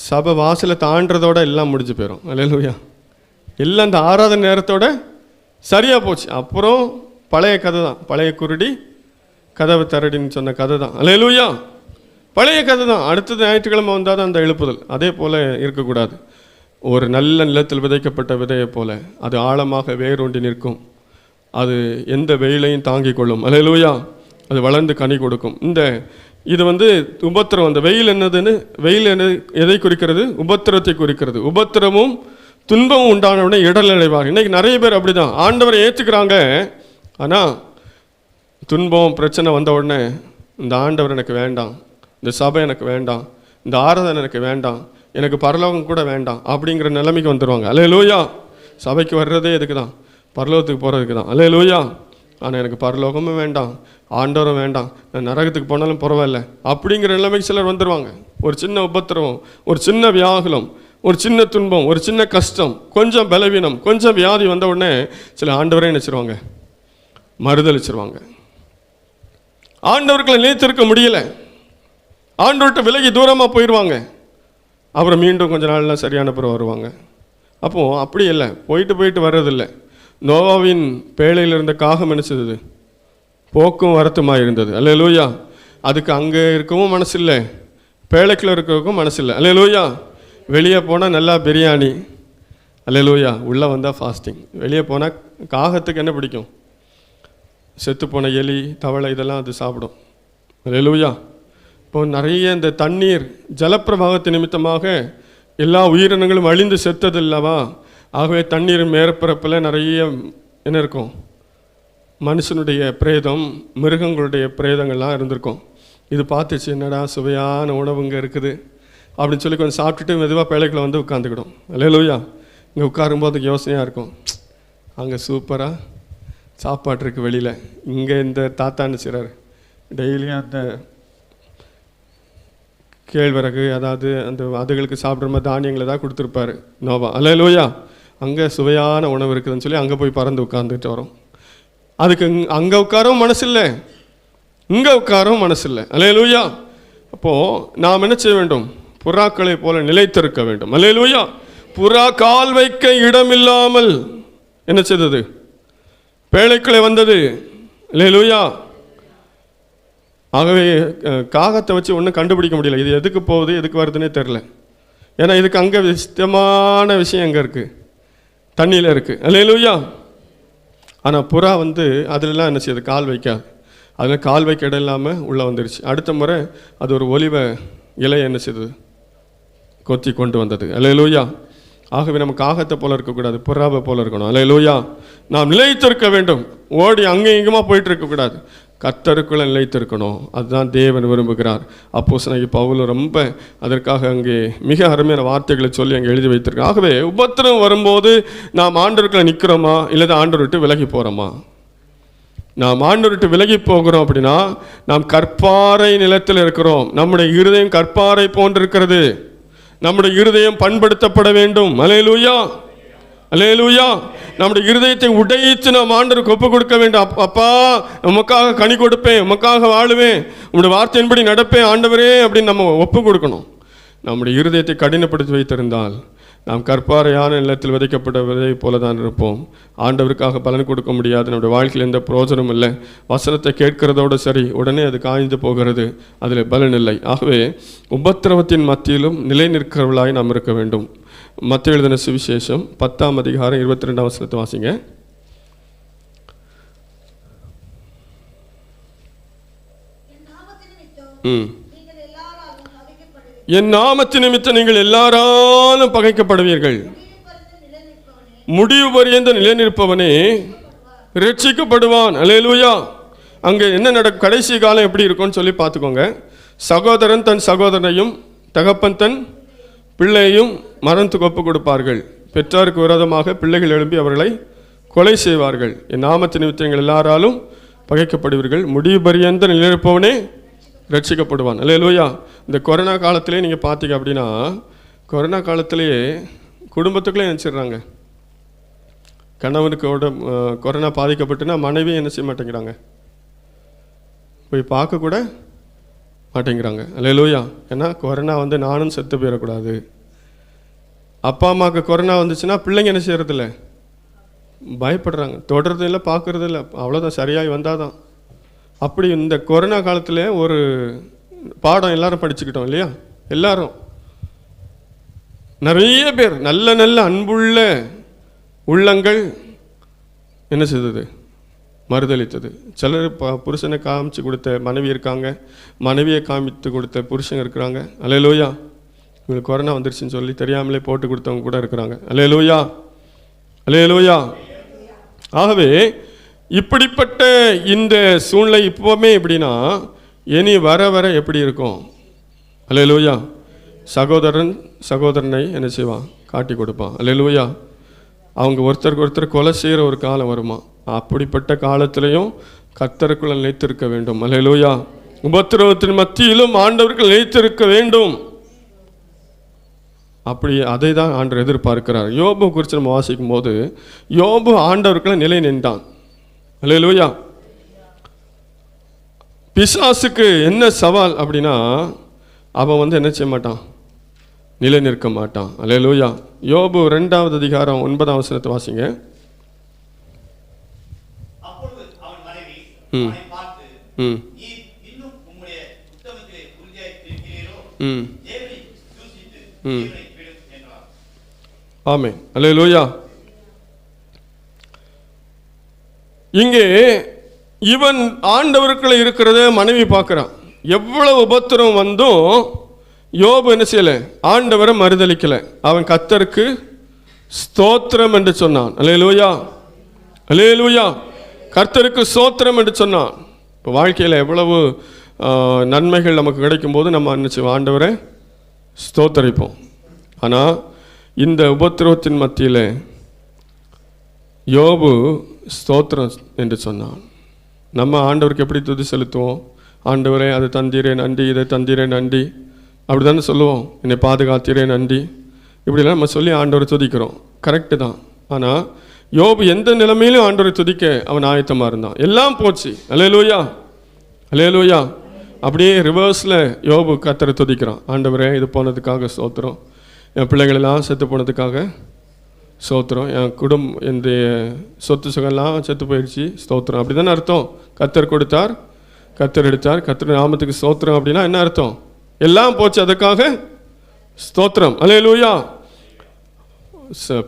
சபை வாசலை தாண்டதோட எல்லாம் முடிஞ்சு போயிடும். அல்லேலூயா. எல்லாம் அந்த ஆராதனை நேரத்தோட சரியாக போச்சு. அப்புறம் பழைய கதை தான், பழைய குருடி கதவை தரடின்னு சொன்ன கதை தான். அல்லேலூயா. பழைய கதை தான். அடுத்தது ஞாயிற்றுக்கிழமை வந்தால் தான் அந்த எழுப்புதல். அதே போல் இருக்கக்கூடாது. ஒரு நல்ல நிலத்தில் விதைக்கப்பட்ட விதையை போல் அது ஆழமாக வேரூண்டி நிற்கும். அது எந்த வெயிலையும் தாங்கிக் கொள்ளும். அல்லேலூயா. அது வளர்ந்து கனி கொடுக்கும். இது உபத்திரம். அந்த வெயில் என்னதுன்னு, வெயில் எதை குறிக்கிறது? உபத்திரத்தை குறிக்கிறது. உபத்திரமும் துன்பமும் உண்டான உடனே இடல் அடைவாங்க. இன்றைக்கி நிறைய பேர் அப்படி தான் ஆண்டவரை ஏற்றுக்கிறாங்க. ஆனால் துன்பம் பிரச்சனை வந்த உடனே இந்த ஆண்டவர் எனக்கு வேண்டாம், இந்த சபை எனக்கு வேண்டாம், இந்த ஆராதனை எனக்கு வேண்டாம், எனக்கு பரலோகம் கூட வேண்டாம் அப்படிங்கிற நிலைமைக்கு வந்துடுவாங்க. அல்லேலூயா. சபைக்கு வர்றதே எதுக்கு தான்? பரலோகத்துக்கு போகிறதுக்கு தான். அல்லேலூயா. ஆனால் எனக்கு பரலோகமும் வேண்டாம், ஆண்டவரும் வேண்டாம், நான் நரகத்துக்கு போனாலும் பரவாயில்ல அப்படிங்கிற நிலைமைக்கு சிலர் வந்துடுவாங்க. ஒரு சின்ன உபத்திரவம், ஒரு சின்ன வியாகுலம், ஒரு சின்ன துன்பம், ஒரு சின்ன கஷ்டம், கொஞ்சம் பலவீனம், கொஞ்சம் வியாதி வந்த உடனே சில ஆண்டவரே நினைச்சிருவாங்க, மறுதளிச்சிருவாங்க. ஆண்டவர்களை நிலைத்திருக்க முடியல, ஆண்டவர்கிட்ட விலகி தூரமாக போயிடுவாங்க. அப்புறம் மீண்டும் கொஞ்ச நாள்லாம் சரியான பிறகு வருவாங்க. அப்போது அப்படி இல்லை, போயிட்டு வர்றதில்லை. நோவாவின் பேழையில் இருந்த காகம் நினைச்சது போக்கும் வரத்துமாக இருந்தது. அல்லேலூயா. அதுக்கு அங்கே இருக்கவும் மனசில்லை, பேழைக்குள்ள இருக்கிறதுக்கும் மனசில்லை. அல்லேலூயா. வெளியே போனால் நல்லா பிரியாணி. அல்லேலூயா. உள்ளே வந்தால் ஃபாஸ்டிங். வெளியே போனால் காகத்துக்கு என்ன பிடிக்கும்? செத்துப்போன எலி, தவளை இதெல்லாம் அது சாப்பிடும். அல்லேலூயா. இப்போ நிறைய இந்த தண்ணீர் ஜலப்பிரவாகத்து நிமித்தமாக எல்லா உயிரினங்களும் அழிந்து செத்தது இல்லவா? ஆகவே தண்ணீர் மேற்பரப்பில் நிறைய என்ன இருக்கும்? மனுஷனுடைய பிரேதம், மிருகங்களுடைய பிரேதங்கள்லாம் இருந்திருக்கும். இது பார்த்துச்சு, என்னடா சுவையான உணவு இங்கே இருக்குது அப்படின்னு சொல்லி கொஞ்சம் சாப்பிட்டுட்டு மெதுவாக பேழைக்குள்ள வந்து உட்காந்துக்கிடும். அல்லேலூயா. இங்கே உட்காரும்போது யோசனையாக இருக்கும், அங்கே சூப்பராக சாப்பாடு இருக்குது வெளியில். இங்கே இந்த தாத்தான்னு செய்கிறார், டெய்லியும் அந்த கேழ்வரகு, அதாவது அந்த அதுகளுக்கு சாப்பிட்ற மாதிரி தானியங்களை தான் கொடுத்துருப்பாரு நோவா. அல்லேலூயா. அங்கே சுவையான உணவு இருக்குதுன்னு சொல்லி அங்கே போய் பறந்து உட்காந்துட்டு வரோம். அதுக்கு அங்கே உட்காரவும் மனசில்லை, இங்கே உட்காரவும் மனசில்லை. அல்லேலூயா. அப்போது நாம் என்ன செய்ய வேண்டும்? புறாக்களை போல நிலைத்திருக்க வேண்டும். அல்லேலூயா. புறா கால் வைக்க இடமில்லாமல் என்ன செய்தது? பேழைக்குள்ளே வந்தது. அல்லேலூயா. ஆகவே காகத்தை வச்சு ஒன்றும் கண்டுபிடிக்க முடியல, இது எதுக்கு போகுது எதுக்கு வருதுன்னே தெரில. ஏன்னா இதுக்கு அங்கே விசித்தமான விஷயம் எங்கே இருக்குது? தண்ணியில் இருக்குது. அல்லேலூயா. ஆனால் புறா அதிலெல்லாம் என்ன செய்யுது? கால் வைக்காது. அதில் கால் வைக்க இடம் இல்லாமல் உள்ளே வந்துடுச்சு. அடுத்த முறை அது ஒரு ஒலிவ இலையை என்ன செய்யுது? கொத்தி கொண்டு வந்தது. அல்லேலூயா. ஆகவே நம்ம காகத்தை போல இருக்கக்கூடாது, புறாவை போல இருக்கணும். அல்லேலூயா. நாம் நிலைத்திருக்க வேண்டும். ஓடி அங்கே இங்குமா போயிட்டு இருக்கக்கூடாது, கர்த்தருக்குள்ள நிலைத்திருக்கணும். அதுதான் தேவன் விரும்புகிறார். அப்போஸ்தலனாகிய பவுல் ரொம்ப அதற்காக அங்கே மிக அருமையான வார்த்தைகளை சொல்லி அங்கே எழுதி வைத்திருக்கார். ஆகவே உபத்திரம் வரும்போது நாம் ஆண்டவருக்குள்ள நிற்கிறோமா இல்லை ஆண்டவர் விட்டு விலகி போகிறோமா? நாம் ஆண்டவர் விட்டு விலகி போகிறோம் அப்படின்னா நாம் கற்பாறை நிலத்தில் இருக்கிறோம். நம்முடைய இருதயம் கற்பாறை போன்றிருக்கிறது. நம்முடைய இருதயம் பண்படுத்தப்பட வேண்டும். அல்லேலூயா. அல்லேலூயா. நம்முடைய இருதயத்தை உடைத்து நாம் ஆண்டவருக்கு ஒப்பு கொடுக்க வேண்டும். அப்பா, உமக்காக கனி கொடுப்பேன், உமக்காக வாழுவேன், உங்களுடைய வார்த்தையின்படி நடப்பேன் ஆண்டவரே அப்படின்னு நம்ம ஒப்பு கொடுக்கணும். நம்முடைய இருதயத்தை கடினப்படுத்தி வைத்திருந்தால் நாம் கற்பாறையான நிலத்தில் விதைக்கப்பட்ட விதை போல தான் இருப்போம். ஆண்டவருக்காக பலன் கொடுக்க முடியாது. நம்முடைய வாழ்க்கையில் எந்த பிரயோஜனமும் இல்லை. வசனத்தை கேட்கிறதோடு சரி, உடனே அது காய்ந்து போகிறது, அதில் பலன் இல்லை. ஆகவே உபத்திரவத்தின் மத்தியிலும் நிலை நிற்கிறவர்களாய் நாம் இருக்க வேண்டும். மத்தேயு எழுதின சுவிசேஷம் 10ஆம் அதிகாரம் 22ஆம் வசனத்தை வாசிங்க. என் நாமத்தின் நிமித்தம் நீங்கள் எல்லாராலும் பகைக்கப்படுவீர்கள். முடிவு பரியந்த நிலை நிற்பவனே ரட்சிக்கப்படுவான். அல்லேலூயா. அங்கே என்ன நடக்கும்? கடைசி காலம் எப்படி இருக்கும்னு சொல்லி பார்த்துக்கோங்க. சகோதரன் தன் சகோதரனையும் தகப்பன் தன் பிள்ளையையும் மரணத்துக்கு ஒப்பு கொடுப்பார்கள். பெற்றாருக்கு விரோதமாக பிள்ளைகள் எழும்பி அவர்களை கொலை செய்வார்கள். என் நாமத்தின் நிமித்தம் நீங்கள் எல்லாராலும் பகைக்கப்படுவீர்கள். முடிவு பரியந்த நிலை நிற்பவனே ரட்சிக்கப்படுவான். அல்லேலூயா. இந்த கொரோனா காலத்திலே நீங்கள் பார்த்தீங்க அப்படின்னா, கொரோனா காலத்திலேயே குடும்பத்துக்குள்ளே நினச்சிடுறாங்க. கணவனுக்கோட கொரோனா பாதிக்கப்பட்டுன்னா மனைவி என்ன செய்ய மாட்டேங்கிறாங்க, போய் பார்க்கக்கூட மாட்டேங்கிறாங்க. அல்லேலூயா. ஏன்னா கொரோனா வந்து நானும் செத்து போயிடக்கூடாது. அப்பா அம்மாவுக்கு கொரோனா வந்துச்சுன்னா பிள்ளைங்க என்ன செய்யறதில்ல, பயப்படுறாங்க, தொடர்றது இல்லை, பார்க்கறது இல்லை. அவ்வளோதான், சரியாகி வந்தால் தான். அப்படி இந்த கொரோனா காலத்தில் ஒரு பாடம் எல்லாரும் படிச்சுக்கிட்டோம் இல்லையா? எல்லாரும் நிறைய பேர் நல்ல நல்ல அன்புள்ள உள்ளங்கள் என்ன செய்தது, மறுதளித்தது. சிலர் புருஷனை காமிச்சு கொடுத்த மனைவி இருக்காங்க, மனைவியை காமித்து கொடுத்த புருஷங்க இருக்கிறாங்க. அல்லேலூயா. இவங்களுக்கு கொரோனா வந்துருச்சுன்னு சொல்லி தெரியாமலே போட்டு கொடுத்தவங்க கூட இருக்கிறாங்க. அல்லேலூயா, அல்லேலூயா. ஆகவே இப்படிப்பட்ட இந்த சூழ்நிலை இப்போவுமே எப்படின்னா, இனி வர வர எப்படி இருக்கும்? அல்லேலூயா. சகோதரன் சகோதரனை என்ன செய்வான், காட்டி கொடுப்பான். அல்லேலூயா. அவங்க ஒருத்தருக்கு ஒருத்தர் கொலை செய்கிற ஒரு காலம் வருமா? அப்படிப்பட்ட காலத்திலையும் கர்த்தருக்குள்ள நிலைத்திருக்க வேண்டும். அல்லேலூயா. உபத்திரவத்தின் மத்தியிலும் ஆண்டவர்கள் நிலைத்திருக்க வேண்டும். அப்படி அதை தான் ஆண்டவர் எதிர்பார்க்கிறார். யோபு குறித்து நம்ம வாசிக்கும் போது யோபு ஆண்டவருக்குள்ள நிலை நின்றான். அல்லேலூயா. பிசாசுக்கு என்ன சவால் அப்படின்னா, அவன் வந்து என்ன செய்ய மாட்டான், நிலை நிற்க மாட்டான். அல்லேலூயா. யோபு 2வது அதிகாரம் 9ஆம் வசனத்தை வாசிங்க. ஆமென். அல்லேலூயா. இங்கே இவன் ஆண்டவருக்குள்ள இருக்கிறத மனைவி பார்க்கிறான். எவ்வளவு உபத்திரம் வந்தும் யோபு என்ன செய்யலை, ஆண்டவரை மறுதளிக்கலை. அவன் கர்த்தருக்கு ஸ்தோத்திரம் என்று சொன்னான். அல்லேலூயா, அல்லேலூயா. கர்த்தருக்கு ஸ்தோத்திரம் என்று சொன்னான். இப்போ வாழ்க்கையில் எவ்வளவு நன்மைகள் நமக்கு கிடைக்கும் போது நம்ம என்ன செய்வோம், ஆண்டவரை ஸ்தோத்தரிப்போம். ஆனால் இந்த உபத்திரவத்தின் மத்தியில் யோபு ஸ்தோத்திரம் என்று சொன்னான். நம்ம ஆண்டவருக்கு எப்படி துதி செலுத்துவோம்? ஆண்டவரே அதை தந்தீரே நன்றி, இதை தந்தீரே நன்றி, அப்படி தானே சொல்லுவோம். என்னை பாதுகாத்தீரே நன்றி, இப்படிலாம் நம்ம சொல்லி ஆண்டவரை துதிக்கிறோம். கரெக்டு தான். ஆனால் யோபு எந்த நிலைமையிலும் ஆண்டவரை துதிக்க அவன் ஆயத்தமாக இருந்தான். எல்லாம் போச்சு. அல்லேலூயா, அல்லேலூயா. அப்படியே ரிவர்ஸில் யோபு கர்த்தரை துதிக்கிறான். ஆண்டவரே இது போனதுக்காக ஸ்தோத்திரம், என் பிள்ளைகளெல்லாம் செத்து போனதுக்காக ஸ்தோத்திரம், என் எந்த சொத்து சுகம்லாம் செத்து போயிடுச்சு ஸ்தோத்திரம். அப்படி தானே அர்த்தம். கர்த்தர் கொடுத்தார், கர்த்தர் எடுத்தார், கர்த்தர் நாமத்துக்கு ஸ்தோத்திரம். அப்படின்னா என்ன அர்த்தம்? எல்லாம் போச்சு, அதுக்காக ஸ்தோத்திரம். அல்லேலூயா.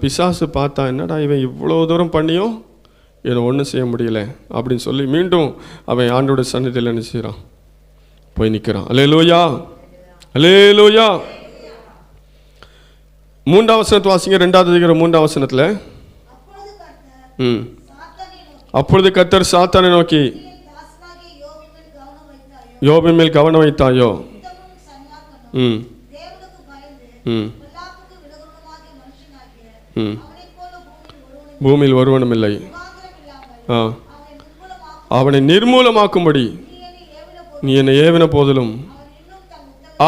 பிசாசு பார்த்தா, என்னடா இவன் இவ்வளோ தூரம் பண்ணியும் இதை ஒன்றும் செய்ய முடியல அப்படின்னு சொல்லி மீண்டும் அவன் ஆண்டோட சந்நிதியில் என்ன செய்கிறான், போய் நிற்கிறான். அல்லேலூயா, அல்லேலூயா. 3ஆம் வசனத்தை வாசிங்க. 2வது அதிகாரம் 3ஆம் வசனத்தில், அப்பொழுது கர்த்தர் சாத்தானை நோக்கி, யோபின் மேல் கவனம் வைத்தாயோ? பூமியில் ஒருவனும் இல்லை, அவனை நிர்மூலமாக்கும்படி நீ என்னை ஏவின போதிலும்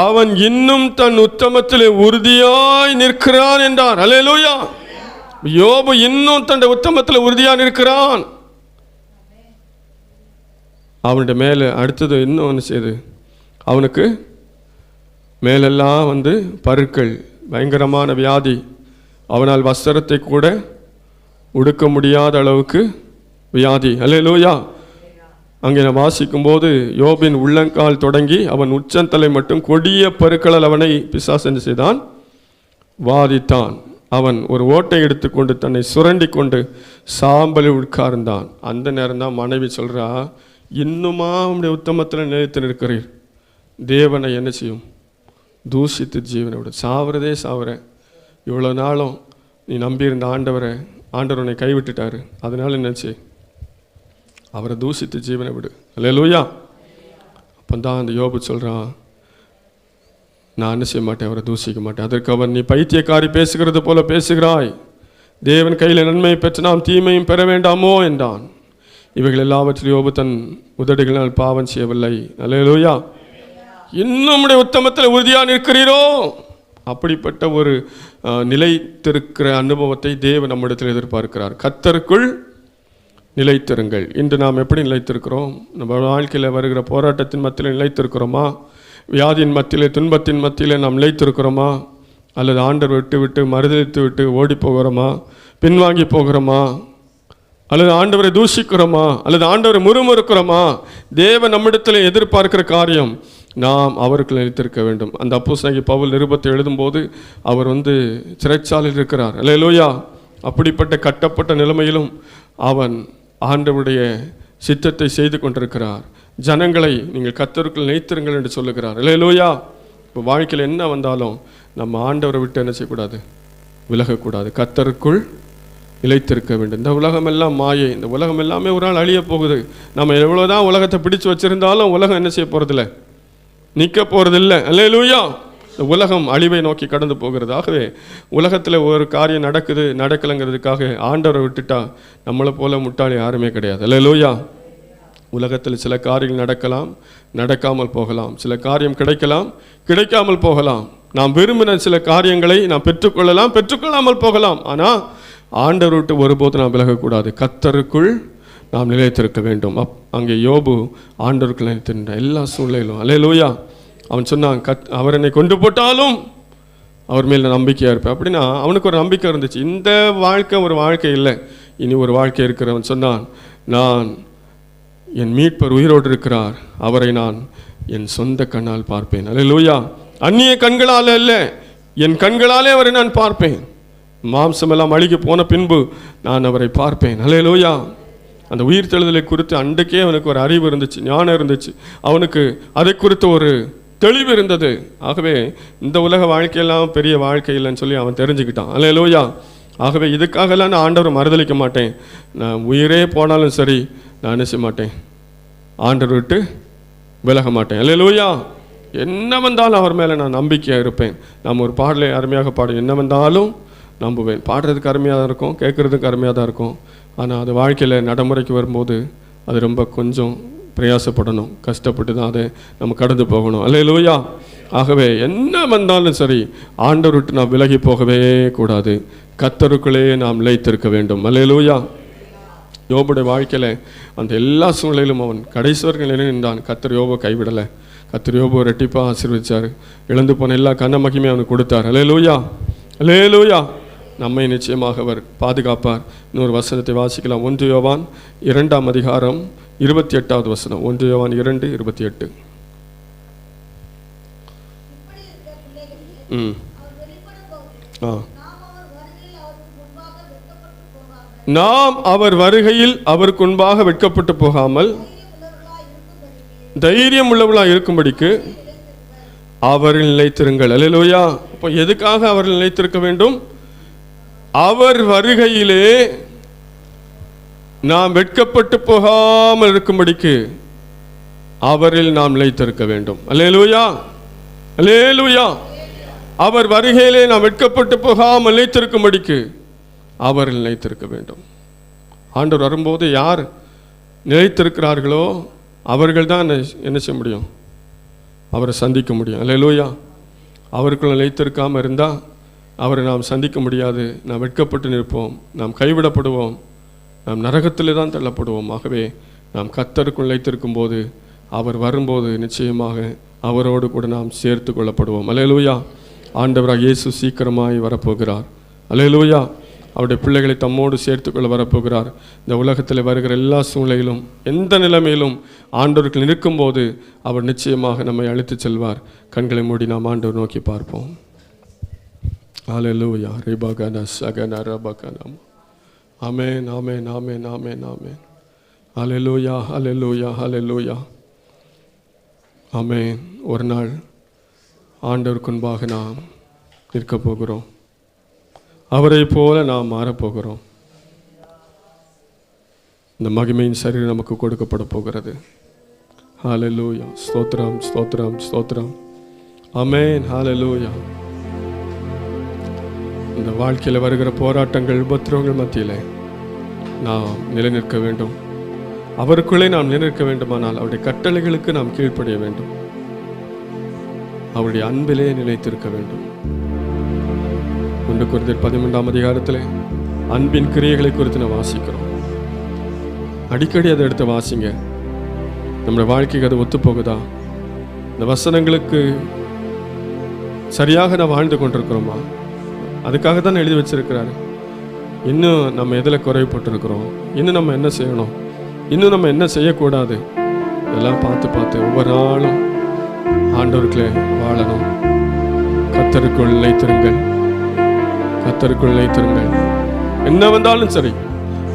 அவன் இன்னும் தன் உத்தமத்திலே உறுதியாய் நிற்கிறான் என்றார். அல்லேலூயா. யோபு இன்னும் தன் உத்தமத்தில் உறுதியாய் நிற்கிறான். அவனுடைய மேலே அடுத்தது இன்னும் ஒன்று செய்து, அவனுக்கு மேலெல்லாம் வந்து பருக்கள், பயங்கரமான வியாதி, அவனால் வஸ்திரத்தை கூட உடுக்க முடியாத அளவுக்கு வியாதி. அல்லேலூயா. அங்கே நான் வாசிக்கும்போது யோபின் உள்ளங்கால் தொடங்கி அவன் உச்சந்தலை மட்டும் கொடிய பருக்களால் அவனை பிசாசு என்ன செய்தான், வாதித்தான். அவன் ஒரு ஓட்டை எடுத்துக்கொண்டு தன்னை சுரண்டி கொண்டு சாம்பலில் உட்கார்ந்தான். அந்த நேரம் தான் மனைவி சொல்கிறா, இன்னுமா உங்களுடைய உத்தமத்தில் நிலைத்து நிற்கிறீர், தேவனை என்ன செய்யும், தூஷித்து ஜீவனை விட சாவறதே சாவற. இவ்வளோ நாளும் நீ நம்பியிருந்த ஆண்டவர் உன்னை கைவிட்டுட்டாரு, அதனால என்னச்சு, அவரை தூஷித்து ஜீவனை விடு. அல்லேலூயா. அப்போ தான் அந்த யோபு சொல்கிறான், நான் என்ன செய்ய மாட்டேன், அவரை தூஷிக்க மாட்டேன். அதற்கு அவர், நீ பைத்தியக்காரி, பேசுகிறது போல பேசுகிறாய், தேவன் கையில் நன்மையை பெற்று நாம் தீமையும் பெற வேண்டாமோ என்றான். இவைகள் எல்லாவற்றிலும் யோபு தன் உதடுகளினால் பாவம் செய்யவில்லை. அல்லேலூயா. இன்னும் உத்தமத்தில் உறுதியாக நிற்கிறீரோ? அப்படிப்பட்ட ஒரு நிலைத்திருக்கிற அனுபவத்தை தேவன் நம்மிடத்தில் எதிர்பார்க்கிறார். கர்த்தருக்குள் நிலைத்திருங்கள். இன்று நாம் எப்படி நிலைத்திருக்கிறோம்? நம்ம வாழ்க்கையில் வருகிற போராட்டத்தின் மத்தியில் நிலைத்திருக்கிறோமா? வியாதியின் மத்தியிலே, துன்பத்தின் மத்தியிலே நாம் நிலைத்திருக்கிறோமா? அல்லது ஆண்டவர் விட்டு விட்டு மறுதலித்து விட்டு ஓடி போகிறோமா? பின்வாங்கி போகிறோமா? அல்லது ஆண்டவரை தூஷிக்கிறோமா? அல்லது ஆண்டவரை முறுமுறுக்கிறோமா? தேவன் நம்மிடத்தில் எதிர்பார்க்கிற காரியம் நாம் அவருக்கு நிலைத்திருக்க வேண்டும். அந்த அப்போஸ்தலனாகிய பவுல் நிருபத்தை எழுதும்போது அவர் சிறைச்சாலையில் இருக்கிறார். அல்லேலூயா! அப்படிப்பட்ட கட்டப்பட்ட நிலைமையிலும் அவன் ஆண்டவருடைய சித்தத்தை செய்து கொண்டிருக்கிறார். ஜனங்களை நீங்கள் கர்த்தருக்குள் நிலைத்திருங்கள் என்று சொல்லுகிறார். அல்லேலூயா! இப்போ வாழ்க்கையில் என்ன வந்தாலும் நம்ம ஆண்டவரை விட்டு என்ன செய்யக்கூடாது? விலகக்கூடாது. கர்த்தருக்குள் நிலைத்திருக்க வேண்டும். இந்த உலகம் எல்லாம் மாயை. இந்த உலகம் எல்லாமே ஒரு நாள் அழிய போகுது. நம்ம எவ்வளோதான் உலகத்தை பிடிச்சு வச்சிருந்தாலும் உலகம் என்ன செய்ய போகிறதில்ல? நிற்க போகிறதில்லை. அல்லேலூயா! இந்த உலகம் அழிவை நோக்கி கடந்து போகிறது. ஆகவே உலகத்தில் ஒரு காரியம் நடக்கலைங்கிறதுக்காக ஆண்டவரை விட்டுட்டா நம்மளை போல முட்டாளி யாருமே கிடையாது. அல்லேலூயா! உலகத்தில் சில காரியங்கள் நடக்கலாம், நடக்காமல் போகலாம். சில காரியம் கிடைக்கலாம், கிடைக்காமல் போகலாம். நாம் விரும்பின சில காரியங்களை நாம் பெற்றுக்கொள்ளலாம், பெற்றுக்கொள்ளாமல் போகலாம். ஆனால் ஆண்டவர் விட்டு ஒருபோது நாம் விலகக்கூடாது. கர்த்தருக்குள் நாம் நிலைத்திருக்க வேண்டும். அங்கே யோபு ஆண்டவருக்குள் நிலைத்திருந்த எல்லா சூழ்நிலையிலும். அல்லேலூயா! அவன் சொன்னான், அவர் என்னை கொண்டு போட்டாலும் அவர் மேல் நம்பிக்கையாக இருப்பேன். அப்படின்னா அவனுக்கு ஒரு நம்பிக்கை இருந்துச்சு. இந்த வாழ்க்கை ஒரு வாழ்க்கை இல்லை, இனி ஒரு வாழ்க்கை இருக்கிறவன் சொன்னான், நான் என் மீட்பர் உயிரோடு இருக்கிறார், அவரை நான் என் சொந்த கண்ணால் பார்ப்பேன். அல்லேலூயா! அந்நிய கண்களால் அல்ல, என் கண்களாலே அவரை நான் பார்ப்பேன். மாம்சமெல்லாம் அழுகி போன பின்பு நான் அவரை பார்ப்பேன். அல்லேலூயா! அந்த உயிர் தெழுதலை குறித்து அன்றைக்கே அவனுக்கு ஒரு அறிவு இருந்துச்சு, ஞானம் இருந்துச்சு. அவனுக்கு அதை குறித்து ஒரு தெளிவு இருந்தது. ஆகவே இந்த உலக வாழ்க்கையெல்லாம் பெரிய வாழ்க்கை இல்லைன்னு சொல்லி அவன் தெரிஞ்சுக்கிட்டான். அல்லேலூயா! ஆகவே இதுக்காகலாம் நான் ஆண்டவரை மறுதலிக்க மாட்டேன். நான் உயிரே போனாலும் சரி, நான் என்ன செய்ய மாட்டேன்? ஆண்டவர் விட்டு விலக மாட்டேன். அல்லேலூயா! என்ன வந்தாலும் அவர் மேலே நான் நம்பிக்கையாக இருப்பேன். நாம் ஒரு பாடலை அருமையாக பாடும், என்ன வந்தாலும் நம்புவேன். பாடுறதுக்கு அருமையாக தான் இருக்கும், கேட்குறதுக்கு அருமையாக தான் இருக்கும். ஆனால் அது வாழ்க்கையில் நடைமுறைக்கு வரும்போது அது ரொம்ப கொஞ்சம் பிரயாசப்படணும், கஷ்டப்பட்டு தான் அதை நம்ம கடந்து போகணும். அல்லேலூயா! ஆகவே என்ன வந்தாலும் சரி, ஆண்டவர் விட்டு நாம் விலகி போகவே கூடாது. கர்த்தருக்குள்ளே நாம் நிலைத்திருக்க வேண்டும். அல்லேலூயா! யோபுடைய வாழ்க்கையில் அந்த எல்லா சூழ்நிலையிலும் அவன் கடைசி வரைக்கும் நின்றான். கர்த்தர் யோபை கைவிடலை. கர்த்தர் யோபை ரெட்டிப்பாக ஆசீர்வதிச்சார். இழந்து போன எல்லா கண்ண மகிமையும் அவனுக்கு கொடுத்தார். அல்லேலூயா! அல்லேலூயா! நம்மை நிச்சயமாக அவர் பாதுகாப்பார். இன்னொரு வசனத்தை வாசிக்கலாம். 1 யோவான் 2ஆம் அதிகாரம் 28வது வசனம். 1 யோவான் 2:28. நாம் அவர் வருகையில் அவருக்கு முன்பாக வெட்கப்பட்டு போகாமல் தைரியம் உள்ளவர்களாக இருக்கும்படிக்கு அவரில் நிலைத்திருங்கள். அல்லேலூயா! அப்போ எதுக்காக அவரில் நிலைத்திருக்க வேண்டும்? அவர் வருகையிலே நாம் வெட்கப்பட்டு போகாமல் இருக்கும்படிக்கு அவரில் நாம் நிலைத்திருக்க வேண்டும். அல்லேலூயா! அல்லேலூயா! அவர் வருகையிலே நாம் வெட்கப்பட்டு போகாமல் நிலைத்திருக்கும்படிக்கு அவரில் நிலைத்திருக்க வேண்டும். ஆண்டவர் வரும்போது யார் நிலைத்திருக்கிறார்களோ அவர்கள் தான் என்ன செய்ய முடியும்? அவரை சந்திக்க முடியும். அல்லேலூயா! அவருக்குள்ள நிலைத்திருக்காமல் இருந்தால் அவரை நாம் சந்திக்க முடியாது. நாம் வெட்கப்பட்டு நிற்போம், நாம் கைவிடப்படுவோம், நாம் நரகத்திலே தான் தள்ளப்படுவோம். ஆகவே நாம் கர்த்தருக்குள் நிலைத்திருக்கும் போது அவர் வரும்போது நிச்சயமாக அவரோடு கூட நாம் சேர்த்து கொள்ளப்படுவோம். அல்லேலூயா! ஆண்டவராக இயேசு சீக்கிரமாய் வரப்போகிறார். அல்லேலூயா! அவருடைய பிள்ளைகளை தம்மோடு சேர்த்துக்கொள்ள வரப்போகிறார். இந்த உலகத்தில் வருகிற எல்லா சூழ்நிலையிலும் எந்த நிலைமையிலும் ஆண்டவருக்கு நிற்கும்போது அவர் நிச்சயமாக நம்மை அழைத்து செல்வார். கண்களை மூடி நாம் ஆண்டவர் நோக்கி பார்ப்போம். ஹல்லேலூயா! ரிபகன சகன ரபகனம். ஆமென், ஆமென், ஆமென், ஆமென், ஆமென். ஹல்லேலூயா! ஹல்லேலூயா! ஹல்லேலூயா! ஆமென். ஒரு நாள் ஆண்டவருக்கு முன்பாக நாம் நிற்க போகிறோம். அவரை போல நாம் மாறப்போகிறோம். இந்த மகிமையின் சரீரம் நமக்கு கொடுக்கப்பட போகிறது. ஹல்லேலூயா! ஸ்தோத்திரம், ஸ்தோத்திரம், ஸ்தோத்திரம். ஆமென். ஹல்லேலூயா! இந்த வாழ்க்கையில் வருகிற போராட்டங்கள், உபத்திரவங்கள் மத்தியில் நாம் நிலைநிற்க வேண்டும். அவருக்குள்ளே நாம் நிலைநிற்க வேண்டுமானால் அவருடைய கட்டளைகளுக்கு நாம் கீழ்ப்படிய வேண்டும். அவருடைய அன்பிலே நிலைத்திருக்க வேண்டும். 1 கொரிந்தியர் 13ஆம் அதிகாரத்தில் அன்பின் கிரியைகளை குறித்து நாம் வாசிக்கிறோம். அடிக்கடி அதை எடுத்து வாசிங்க. நம்முடைய வாழ்க்கைக்கு அது ஒத்து போகுதா? இந்த வசனங்களுக்கு சரியாக நான் வாழ்ந்து கொண்டிருக்கிறோமா? அதுக்காக தான் எழுதி வச்சிருக்கிறாரு. இன்னும் நம்ம எதில் குறைப்பட்டிருக்கிறோம், இன்னும் நம்ம என்ன செய்யணும், இன்னும் நம்ம என்ன செய்யக்கூடாது, இதெல்லாம் பார்த்து பார்த்து ஒவ்வொரு நாளும் ஆண்டவருக்குள்ளே வாழணும். கர்த்தருக்குள் நிலைத்திருங்கள், கர்த்தருக்குள் நிலைத்திருங்கள். என்ன வந்தாலும் சரி,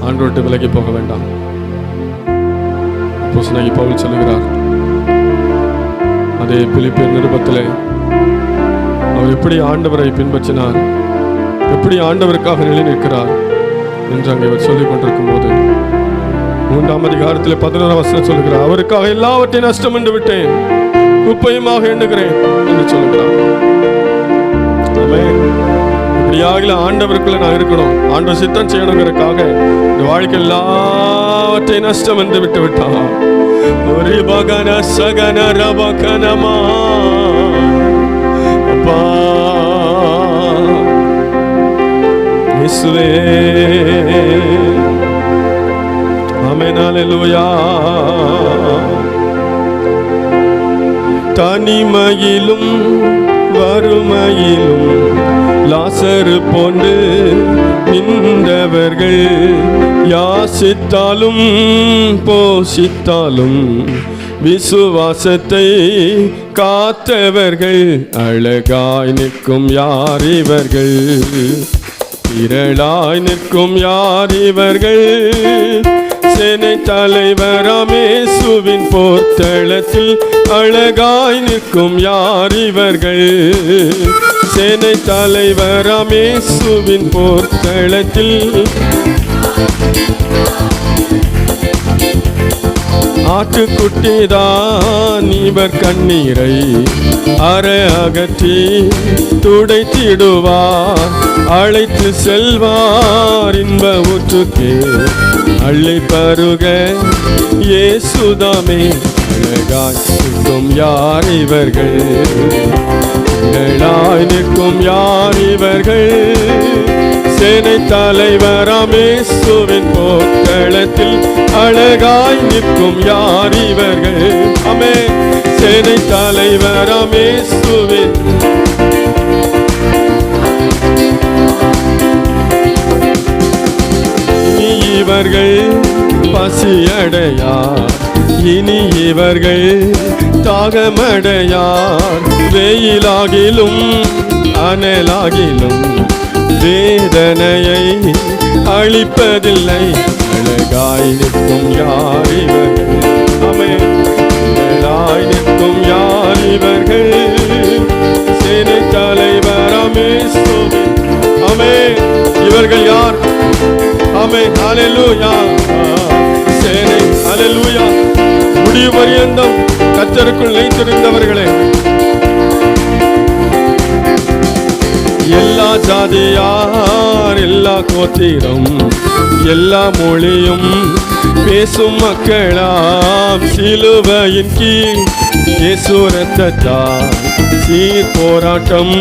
ஆண்டவர்கிட்ட விலகி போக வேண்டாம். அப்போஸ்தலனாகிய பவுல் சொல்லுகிறார், அதே பிலிப்பியர் நிருபத்திலே அவர் எப்படி ஆண்டவரை பின்பற்றினார், எப்படி ஆண்டவருக்காக நிலை நிற்கிறார் என்று அங்கே அவர் சொல்லிக் கொண்டிருக்கும் போது 3ஆம் அதிகாரத்தில் 11ஆம் வசனம் சொல்லுகிறார், அவருக்காக எல்லாவற்றையும் நஷ்டம் என்று விட்டேன், குப்பையுமாக எண்ணுகிறேன் என்று சொல்லுகிறார். இப்படியாக ஆண்டவருக்குள்ள நான் இருக்கணும், ஆண்டவர் சித்தம் செய்யணுங்கிறதுக்காக இந்த வாழ்க்கை எல்லாவற்றையும் நஷ்டம் என்று விட்டு விட்டார். ஒரு பகன சகன ரபகனமா அப்பா இயேசுவே, ஆமென், அல்லேலூயா. தனிமையிலும் வறுமையிலும் லாசரு போன்று நின்றவர்கள், யாசித்தாலும் போஷித்தாலும் விசுவாசத்தை காத்தவர்கள், அழகாய் நிற்கும் யார் இவர்கள், திரளாய் நிற்கும் யார் இவர்கள், சேனை தலைவராம் இயேசுவின் போர்த்தளத்தில் அழகாய் நிற்கும் யார் இவர்கள், சேனை தலைவராம் இயேசுவின் போர்த்தளத்தில் ஆட்டுக்குட்டிதான் இவர் கண்ணீரை அற அகற்றி துடைத்திடுவார், அழைத்து செல்வார் இன்ப ஊற்றுக்கே, அள்ளி பருக இயேசுதாமே, அழகாய் நிற்கும் யார் இவர்கள், நிழலாய் நிற்கும் யார் இவர்கள், சேனை தலைவராம் இயேசுவின் போர்க்களத்தில் அழகாய் நிற்கும் யார் இவர்கள், ஆமென், சேனை தலைவராம் இயேசுவின் இவர்கள் பசியடையார், இனி இவர்கள் தாகமடையார், வெயிலாகிலும் அனலாகிலும் வேதனையை அழிப்பதில்லை, அழகாய் நிற்கும் யார் இவர்கள், ஆமென், அழகாய் நிற்கும் யார் இவர்கள், சேனை தலைவராம் இயேசுவின், ஆமென், இவர்கள் யார், ஆமென், அல்லேலூயா, சேனை, அல்லேலூயா, முடிவு பரியந்தம் கர்த்தருக்குள் நிலைத்திருந்தவர்களே, எல்லா ஜாதியார் எல்லா கோத்திரம் எல்லா மொழியும் பேசும் மக்களாம், சிலுவையின் கீழ் இயேசு இரத்தத்தால் சீர் போராட்டம்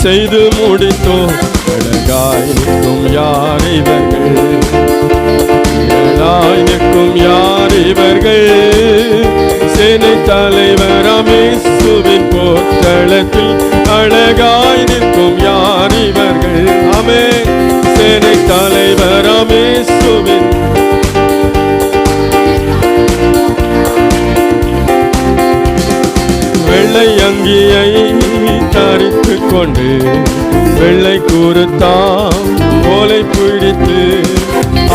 செய்து முடித்தோம், அழகாய் நிற்கும் யார் இவர்கள், அழகாய் நிற்கும் யார் இவர்கள், சேனை தலைவராம் இயேசுவின் போர்க்களத்தில் அழகாய் நிற்கும் யார் இவர்கள், ஆமென், சேனை தலைவராம் இயேசுவின், வெள்ளை அங்கியை தரித்துக் கொண்டு வெள்ளை கூறுத்தாம் கோலை பிடித்து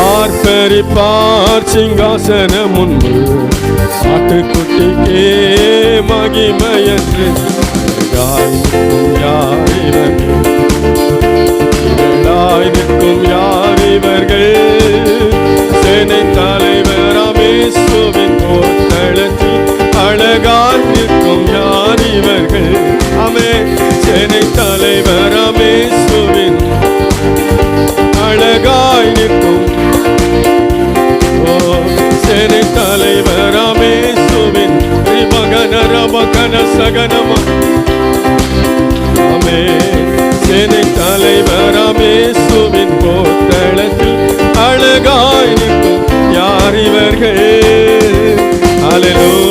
ஆர்ப்பரிப்பார் சிங்காசன முன்பு, ஆட்டுக்குட்டிக்கே மகிமையன்று, அழகாய் நிற்கும் யார் இவர்கள், திரளாய் நிற்கும் யார் இவர்கள், சேனை தலைவராம் இயேசுவின் போர்க்களத்தில் அழகாய் நிற்கும் யார் இவர்கள், ஆமென், சேனை தலைவராம் இயேசுவின் அழகாய் நிற்கும், சேனை தலைவராம் இயேசுவின் ரிபகன ரபகன சகனமா, ஆமென், சேனை தலைவராம் இயேசுவின் போர்க்களத்தில் அழகாய் நிற்கும் யார் இவர்கள், அல்லேலூயா.